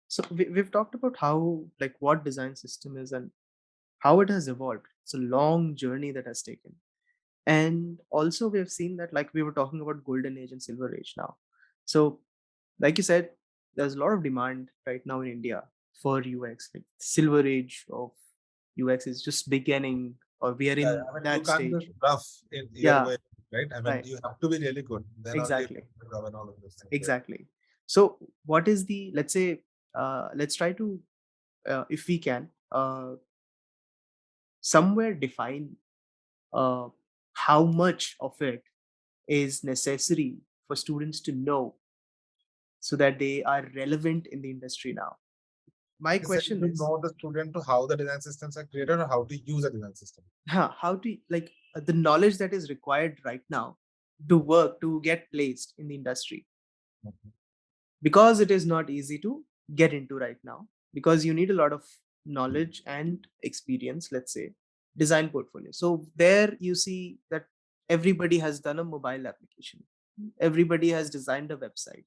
So we've talked about how, like, what design system is and how it has evolved. It's a long journey that has taken. And also we've seen that, like, we were talking about golden age and silver age now. So like you said, there's a lot of demand right now in India for UX. Like, silver age of UX is just beginning, or we are Yeah, in I mean, you that can't be stage. rough in either Yeah, way, right? I mean, right. you have to be really good. Then only you Exactly. can do the job and all of those things, right? Exactly. So what is the, let's say, let's try to, if we can, somewhere define uh, how much of it is necessary for students to know so that they are relevant in the industry now. My Necessary question to is, know the student to how the design systems are created or how to use a design system. how to, like, the knowledge that is required right now to work, to get placed in the industry, Mhm. because it is not easy to get into right now, because you need a lot of knowledge and experience, let's say design portfolio. So there you see that everybody has done a mobile application, everybody has designed a website,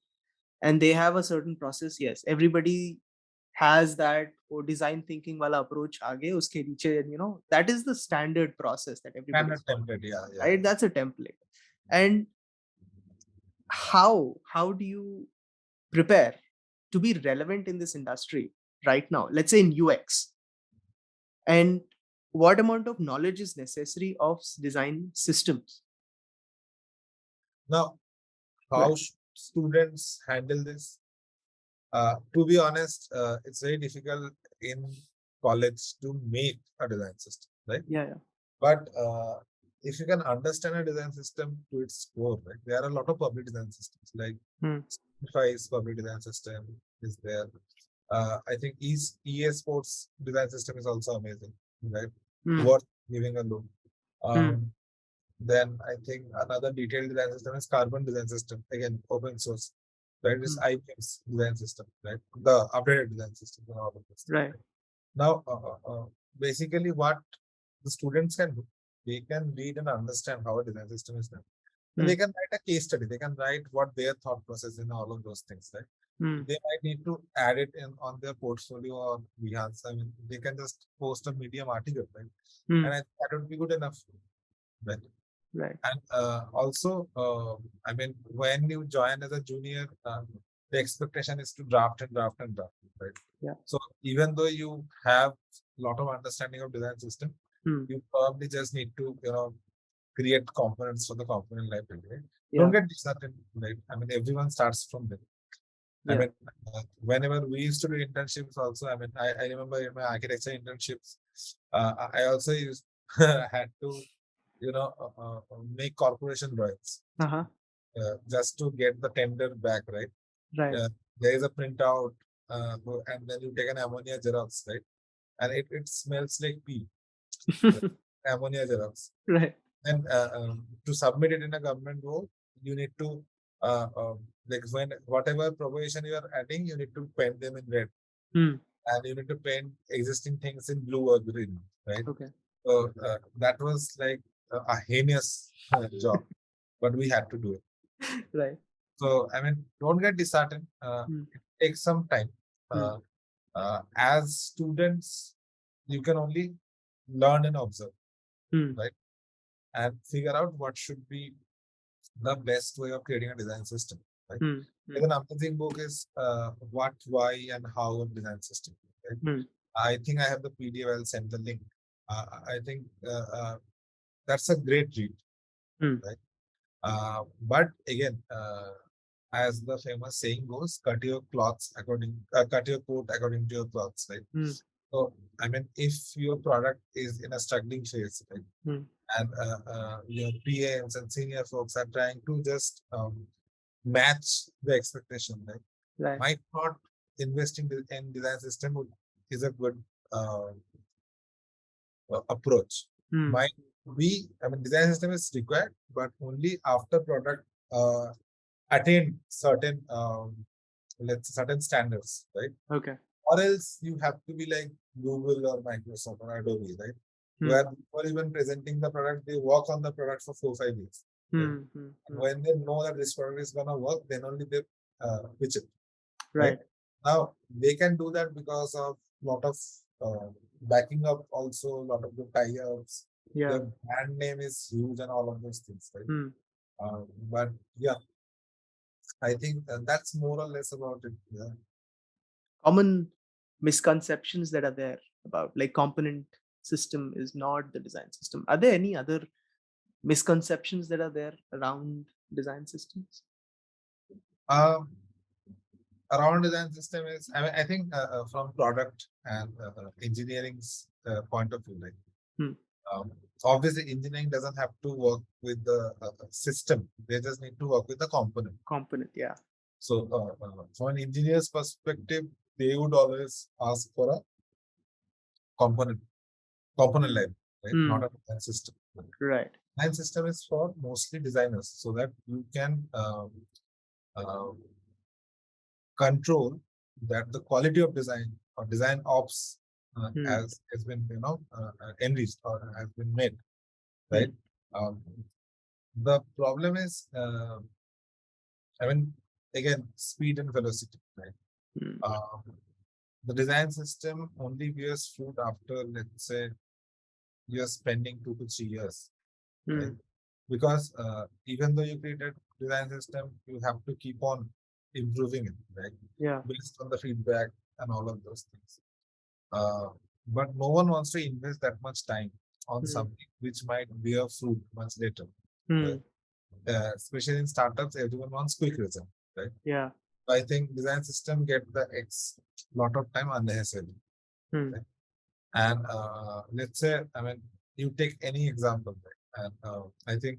and they have a certain process. Yes, everybody has that or design thinking wala approach aage uske niche, and that is the standard process that everybody is Standard following, template, yeah, yeah. right? That's a template. And how do you prepare to be relevant in this industry right now, let's say in UX, and what amount of knowledge is necessary of design systems? Now, Right. how should students handle this? To be honest, it's very difficult in college to make a design system, right? Yeah. But if you can understand a design system to its core, right? There are a lot of public design systems, like Hmm. Spotify's public design system is there. I think EA Sports design system is also amazing, right? Hmm. Worth giving a look. Hmm. Then I think another detailed design system is Carbon design system, again open source. Right, is Hmm. IBM's design system, right? The updated design system and all of this. Right. Now, basically, what the students can do, they can read and understand how a design system is done. And Hmm. they can write a case study. They can write what their thought process in all of those things, right? Hmm. They might need to add it in on their portfolio or Behance. I mean, they can just post a Medium article, right? Hmm. And that would be good enough, right? Right. And also, I mean, when you join as a junior, the expectation is to draft and draft and draft, right? Yeah. So even though you have a lot of understanding of design system, Hmm. you probably just need to, create components for the component library. Right? Yeah. Don't get disheartened, right? I mean, everyone starts from there. I Yeah. mean, whenever we used to do internships, also, I mean, I remember in my architecture internships, I also used had to, make corporation drawings Uh-huh. just to get the tender back, right? Right. There is a printout, and then you take an ammonia xerox, right? And it smells like pee, ammonia xerox. Right. And to submit it in a government role, you need to like when whatever proposition you are adding, you need to paint them in red, Hmm. and you need to paint existing things in blue or green, right? Okay. So that was like a heinous job, but we had to do it. Right. So I mean, don't get disheartened. Hmm. It takes some time. Hmm. As students, you can only learn and observe, Hmm. right? And figure out what should be the best way of creating a design system, right? Hmm. There's an amazing book is What, Why, and How of Design System. Right? Hmm. I think I have the PDF. I'll send the link. I think that's a great read, Hmm. right? But again, as the famous saying goes, cut your coat according to your clothes, right? Hmm. So, I mean, if your product is in a struggling phase, right, Hmm. and your PMs and senior folks are trying to just match the expectation, right, Right. might not investing in design system is a good uh, approach. Hmm. Might be, I mean, design system is required, but only after product attain certain certain standards, right? Okay. Or else you have to be like Google or Microsoft or Adobe, right? Hmm. Where before even presenting the product, they work on the product for 4 5 years. Right? Hmm. Hmm. And when they know that this product is gonna work, then only they pitch it. Right? Right. Now they can do that because of lot of backing up, also a lot of the tie-ups. Yeah. Their brand name is huge and all of those things, right? Hmm. But yeah, I think that's more or less about it. Yeah. Common misconceptions that are there about like component system is not the design system. Are there any other misconceptions that are there around design systems? Um, Around design system is, I mean, I think from product and engineering's point of view, like Hmm. um, obviously engineering doesn't have to work with the system; they just need to work with the component. Component. Yeah. So, from an engineer's perspective, they would always ask for a component component library, right? Not Hmm. a design system. Right. Design system is for mostly designers, so that you can uh, control that the quality of design or design ops Hmm. has been enriched or has been made, Hmm. right. The problem is I mean, again, speed and velocity, right. Hmm. um, the design system only bears fruit after, let's say, you're spending 2 to 3 years, Hmm. right. Because even though you created design system, you have to keep on improving it, right, Yeah. based on the feedback and all of those things. Uh, but no one wants to invest that much time on Hmm. something which might bear fruit much later. Hmm. Right? Especially in startups, everyone wants quick result, right? Yeah. I think design system get the X lot of time unnecessarily. Hmm. Right? And let's say, I mean, you take any example, right? And I think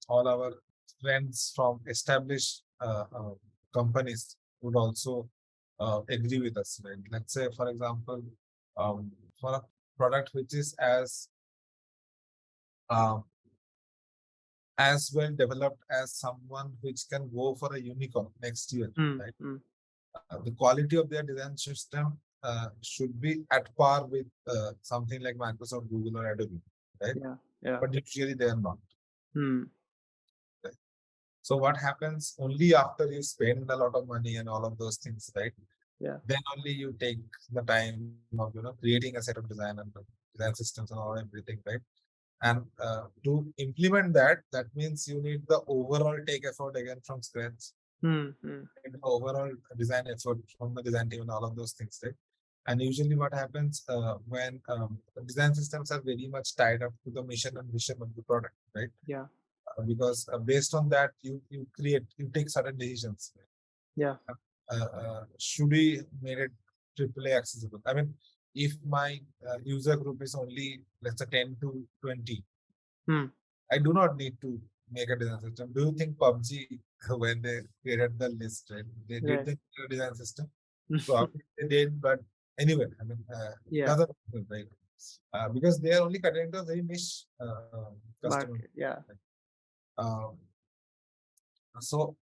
all our friends from established companies would also agree with us, right? Let's say, for example, for a product which is um, as well developed as someone which can go for a unicorn next year, Hmm. right? Hmm. The quality of their design system should be at par with something like Microsoft, Google, or Adobe, right? Yeah. Yeah. But usually they are not. Hmm. Right? So what happens only after you spend a lot of money and all of those things, right? Yeah. Then only you take the time of creating a set of design and design systems and all everything, right? And to implement that, that means you need the overall take effort again from scratch, Hmm. Hmm. and overall design effort from the design team and all of those things, right? And usually what happens when design systems are very much tied up to the mission and vision of the product, right? Yeah. Because based on that, you take certain decisions. Yeah. Should we make it AAA accessible? I mean, if my user group is only, let's say, 10 to 20, Hmm. I do not need to make a design system. Do you think PUBG, when they created the list, right, they did Right. the design system? Probably they did, but anyway, I mean, Yeah. doesn't matter, right? Because they are only cutting to a very niche customer. Market. Yeah. Um, so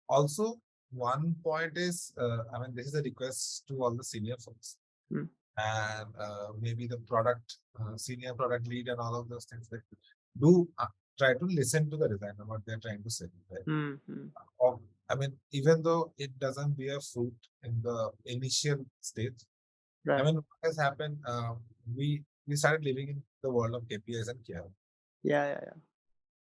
also one point is, I mean, this is a request to all the senior folks Hmm. and maybe the product senior product lead and all of those things. That do try to listen to the designer what they're trying to say. Right? Hmm. Hmm. Or, I mean, even though it doesn't bear fruit in the initial stage, I Right. mean, what has happened? We started living in the world of KPIs and KR. Yeah. Yeah. Yeah.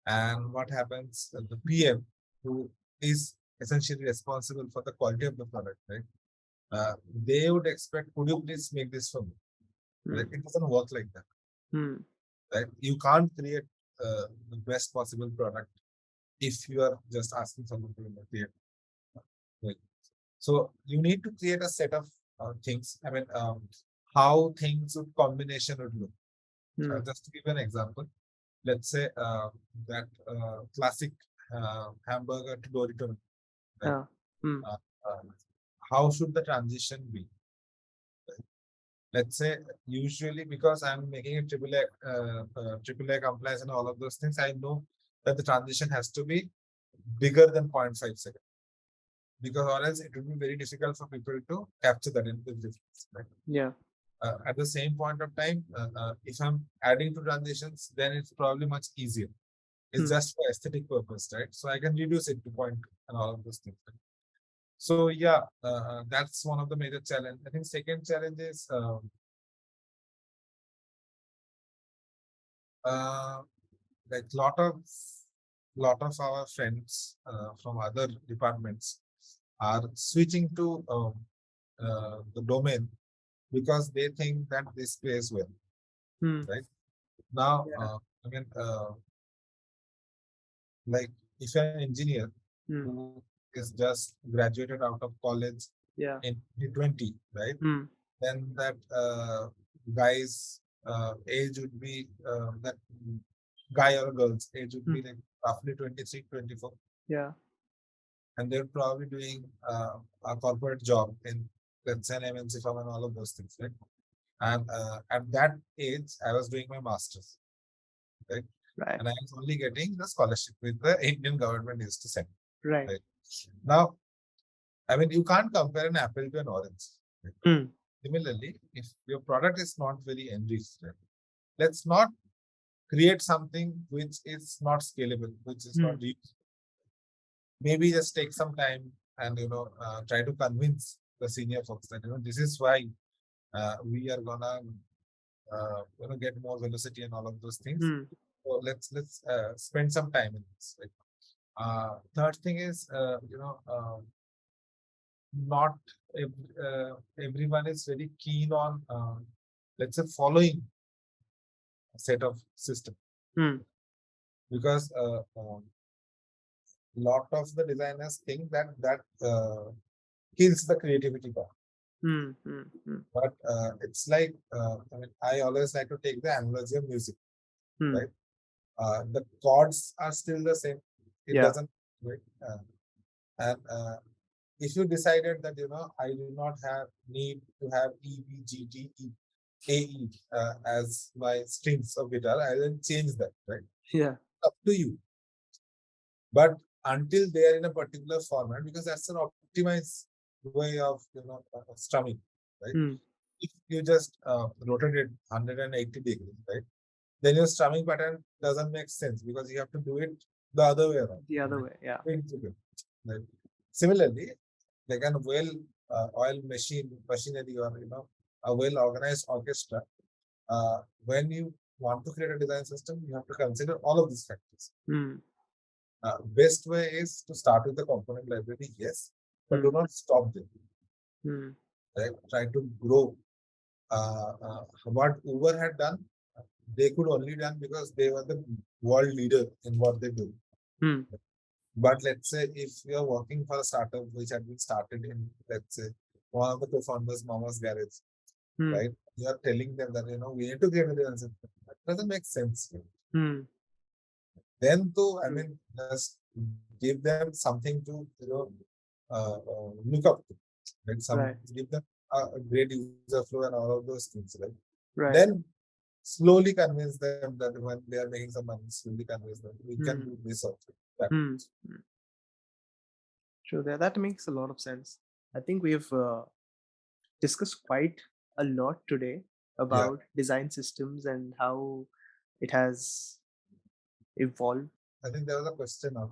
And what happens? The PM, who is essentially responsible for the quality of the product, right? They would expect, could you please make this for me? Hmm. Right? It doesn't work like that. Hmm. Right? You can't create the best possible product if you are just asking someone to create. Right? So you need to create a set of things. I mean, how things would combination would look. Hmm. Just to give an example, let's say that classic hamburger to Dorito, right? Yeah. Hmm. Uh, uh, how should the transition be? Let's say usually because I'm making it AAA compliance and all of those things, I know that the transition has to be bigger than 0.5 seconds because or else it would be very difficult for people to capture that in the difference. Right? Yeah. At the same point of time, if I'm adding to transitions, then it's probably much easier. It's Hmm. just for aesthetic purpose, right? So I can reduce it to point and all of those things. Right? So yeah, that's one of the major challenge. I think second challenge is uh, like lot of our friends from other departments are switching to the domain because they think that this pays well, Hmm. right? Now, Yeah. I mean, like if you're an engineer Hmm. who is just graduated out of college Yeah. in 2020, right? Hmm. Then that guy's age would be that guy or girl's age would Hmm. be like roughly 23, 24. Yeah. And they're probably doing a corporate job in, let's say, an MNC firm and all of those things, right? And at that age, I was doing my master's, right? Right. And I was only getting the scholarship with the Indian government used to send, Right. right? Now, I mean, you can't compare an apple to an orange. Right? Hmm. Similarly, if your product is not very enriched, right? Let's not create something which is not scalable, which is Hmm. not used. Maybe just take some time and try to convince the senior folks that this is why we are gonna get more velocity and all of those things. Hmm. So let's spend some time in this. Right? Third thing is not everyone is very keen on let's say following a set of system Hmm. because lot of the designers think that kills the creativity part. But it's like, I mean, I always like to take the analogy of music, right? The chords are still the same. It Yeah. doesn't, right? And if you decided that, I do not have need to have E, B, G, D, E, A, E as my strings of guitar, I will change that, right? Yeah. Up to you. But until they are in a particular format, because that's an optimized way of strumming, right? If you just rotate it 180 degrees, right, then your strumming pattern doesn't make sense because you have to do it the other way around. The other way, yeah. Right? Similarly, like a well oiled machinery, or a well organized orchestra, when you want to create a design system, you have to consider all of these factors. Best way is to start with the component library, yes, but do not stop there. Right? Try to grow. What Uber had done, they could only done because they were the world leader in what they do. But let's say if you're working for a startup which had been started in, let's say, one of the co-founders, Mama's Garage, right? You are telling them that, we need to create a design system. That doesn't make sense. Then, to, I mean, just give them something to, look up to. Right? Give them a great user flow and all of those things, right? Then slowly convince them that when they are making some money, slowly convince them we can do this also. True, that makes a lot of sense. I think we've discussed quite a lot today about design systems and how it has evolved. I think there was a question of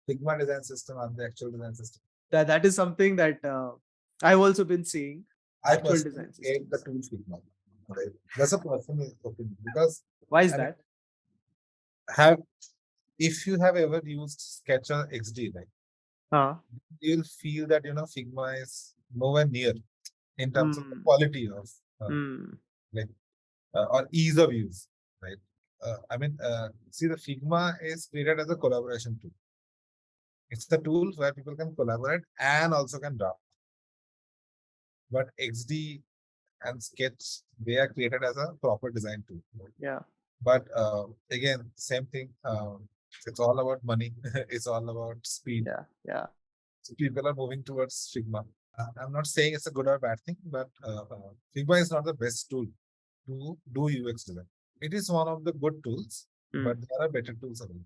Figma design system and the actual design system. That is something that I've also been seeing. I personally hate the tool Figma. Right? That's a personal opinion, because why is that? If you have ever used Sketch or XD, right, you'll feel that Figma is nowhere near in terms of the quality of or ease of use, right? I mean, see, the Figma is created as a collaboration tool. It's the tool where people can collaborate and also can draft. But XD and Sketch, they are created as a proper design tool. Right? Yeah. But again, same thing. It's all about money. It's all about speed. Yeah. So people are moving towards Figma. I'm not saying it's a good or bad thing, but Figma is not the best tool to do UX design. It is one of the good tools, but there are better tools available.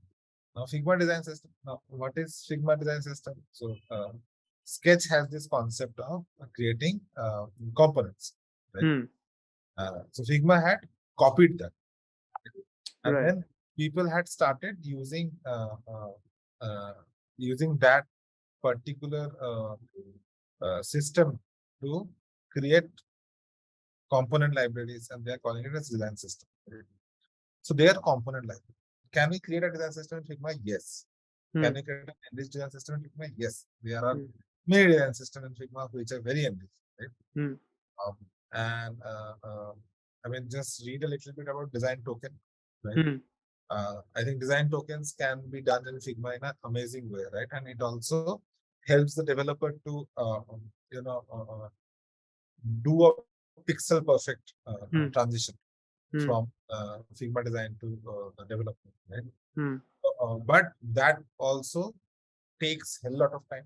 Now, Figma design system. Now, what is Figma design system? So, Sketch has this concept of creating components. Right? So, Figma had copied that, and then people had started using that particular system to create component libraries, and they are calling it as design system. So they are component library. Can we create a design system in Figma? Yes. Can we create an enriched design system in Figma? Yes. There are many design systems in Figma which are very enriched, right? And I mean, just read a little bit about design token, right? I think design tokens can be done in Figma in an amazing way, right? And it also helps the developer to do a pixel perfect transition from Figma design to development, right? But that also takes a lot of time,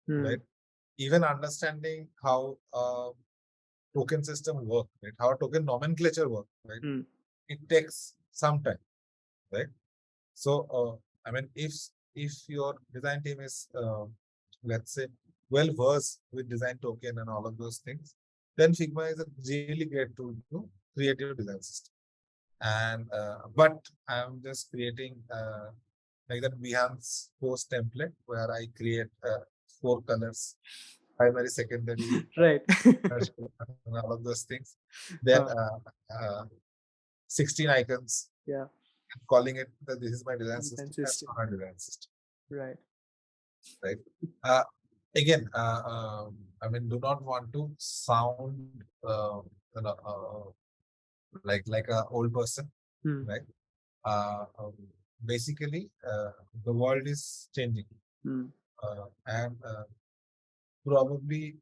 right? Even understanding how token system work, right? How token nomenclature work, right? It takes some time, right? So, I mean, if your design team is, let's say, well versed with design token and all of those things, then Figma is a really great tool to create your design system. And but I'm just creating like that Behance post template where I create 4 colors, primary, secondary, right, and all of those things. Then 16 icons. Yeah. Calling it that this is my design system. That's not my design system. Right. Right. Again, I mean, do not want to sound like a old person, right? basically the world is changing, and probably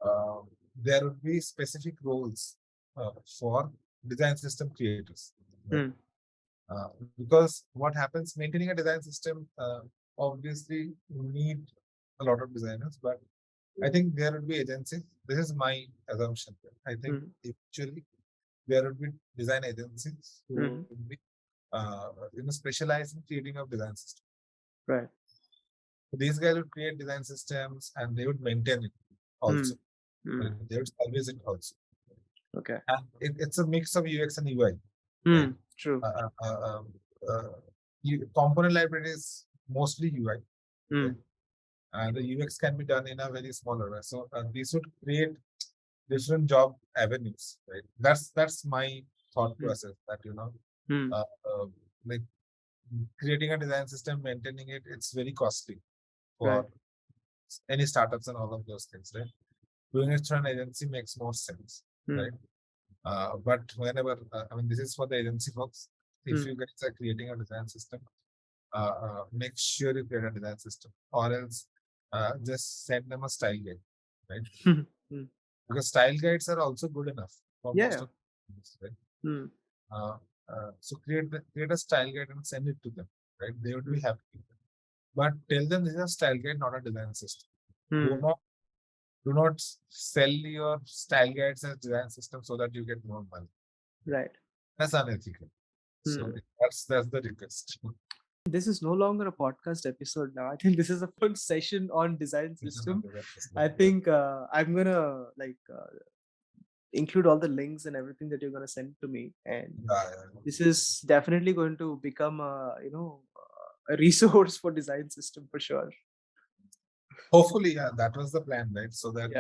uh, there would be specific roles for design system creators. Right? Because what happens, maintaining a design system, obviously you need a lot of designers, but I think there would be agencies. This is my assumption. I think eventually there would be design agencies who would be specialized in creating a design system. Right. So these guys would create design systems and they would maintain it also. They would service it also. Okay. And it's a mix of UX and UI. Right? True. Component library is mostly UI. Right? And the UX can be done in a very smaller way. So these would create different job avenues. Right? That's my thought process. That like creating a design system, maintaining it, it's very costly for any startups and all of those things. Right? Doing it through an agency makes more sense. Right? But whenever, this is for the agency folks. If you guys are creating a design system, make sure you create a design system, or else just send them a style guide, right? Because style guides are also good enough for most of things, right? So create a style guide and send it to them, right? They would be happy. But tell them this is a style guide, not a design system. Do not sell your style guides as design system so that you get more money. Right. That's unethical. So that's the request. This is no longer a podcast episode now. I think this is a full session on design system. I think I'm gonna include all the links and everything that you're gonna send to me, and this is definitely going to become a resource for design system for sure. Hopefully, yeah, that was the plan, right? So that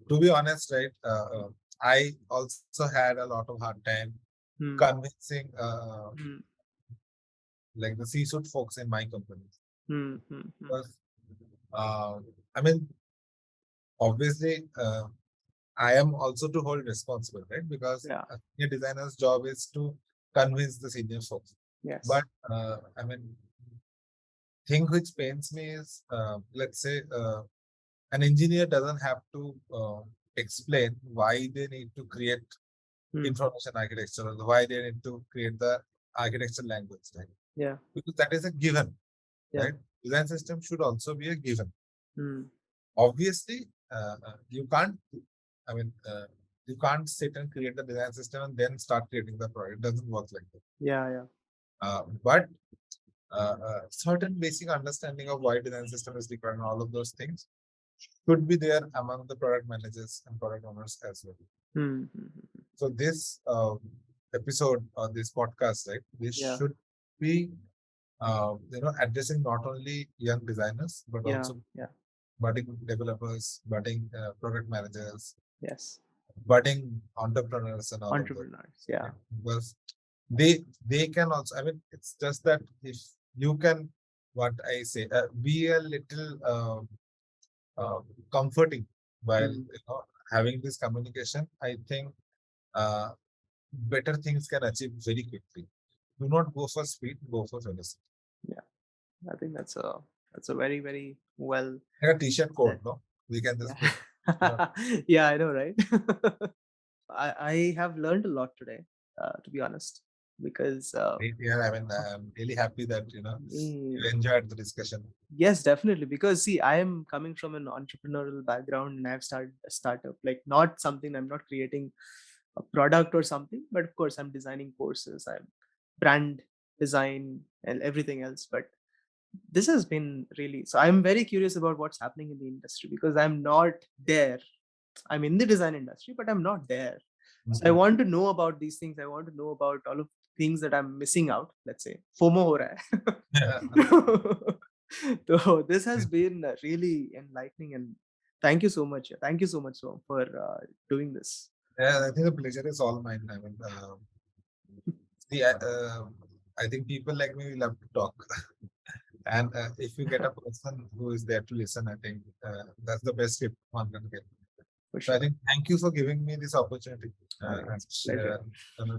to be honest, right, I also had a lot of hard time convincing like the C-suite folks in my company. Because, obviously, I am also to hold responsible, right? Because a senior designer's job is to convince the senior folks. Yes. But thing which pains me is, let's say, an engineer doesn't have to explain why they need to create information architecture, or why they need to create the architecture language, right? Yeah. Because that is a given, right? Design system should also be a given. Obviously, you can't. You can't sit and create the design system and then start creating the product. It doesn't work like that. Yeah. But certain basic understanding of why design system is required and all of those things should be there among the product managers and product owners as well. So this episode or this podcast, right, this should be addressing not only young designers but also budding developers, budding product managers, budding entrepreneurs and all of those. Because they can also, it's just that if you can, what I say, be a little comforting while having this communication, I think better things can achieve very quickly. Do not go for speed, go for velocity. Yeah, I think that's a very, very well. Like a t-shirt code, no? We can just put. Yeah, I know, right? I have learned a lot today, to be honest, because I'm really happy that you enjoyed the discussion. Yes, definitely. Because see, I am coming from an entrepreneurial background and I've started a startup. Like not something, I'm not creating a product or something, but of course I'm designing courses, I'm brand design and everything else. But this has been really, so I'm very curious about what's happening in the industry because I'm not there. I'm in the design industry, but I'm not there. So I want to know about these things. I want to know about all of the things that I'm missing out. Let's say FOMO ho raha hai. So this has been really enlightening, and thank you so much. Thank you so much, Soham, for doing this. Yeah, I think the pleasure is all mine. See, I think people like me love to talk. And if you get a person who is there to listen, I think that's the best tip one can get. So I think thank you for giving me this opportunity and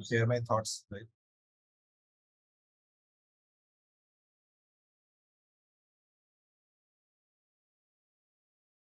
share my thoughts. Right.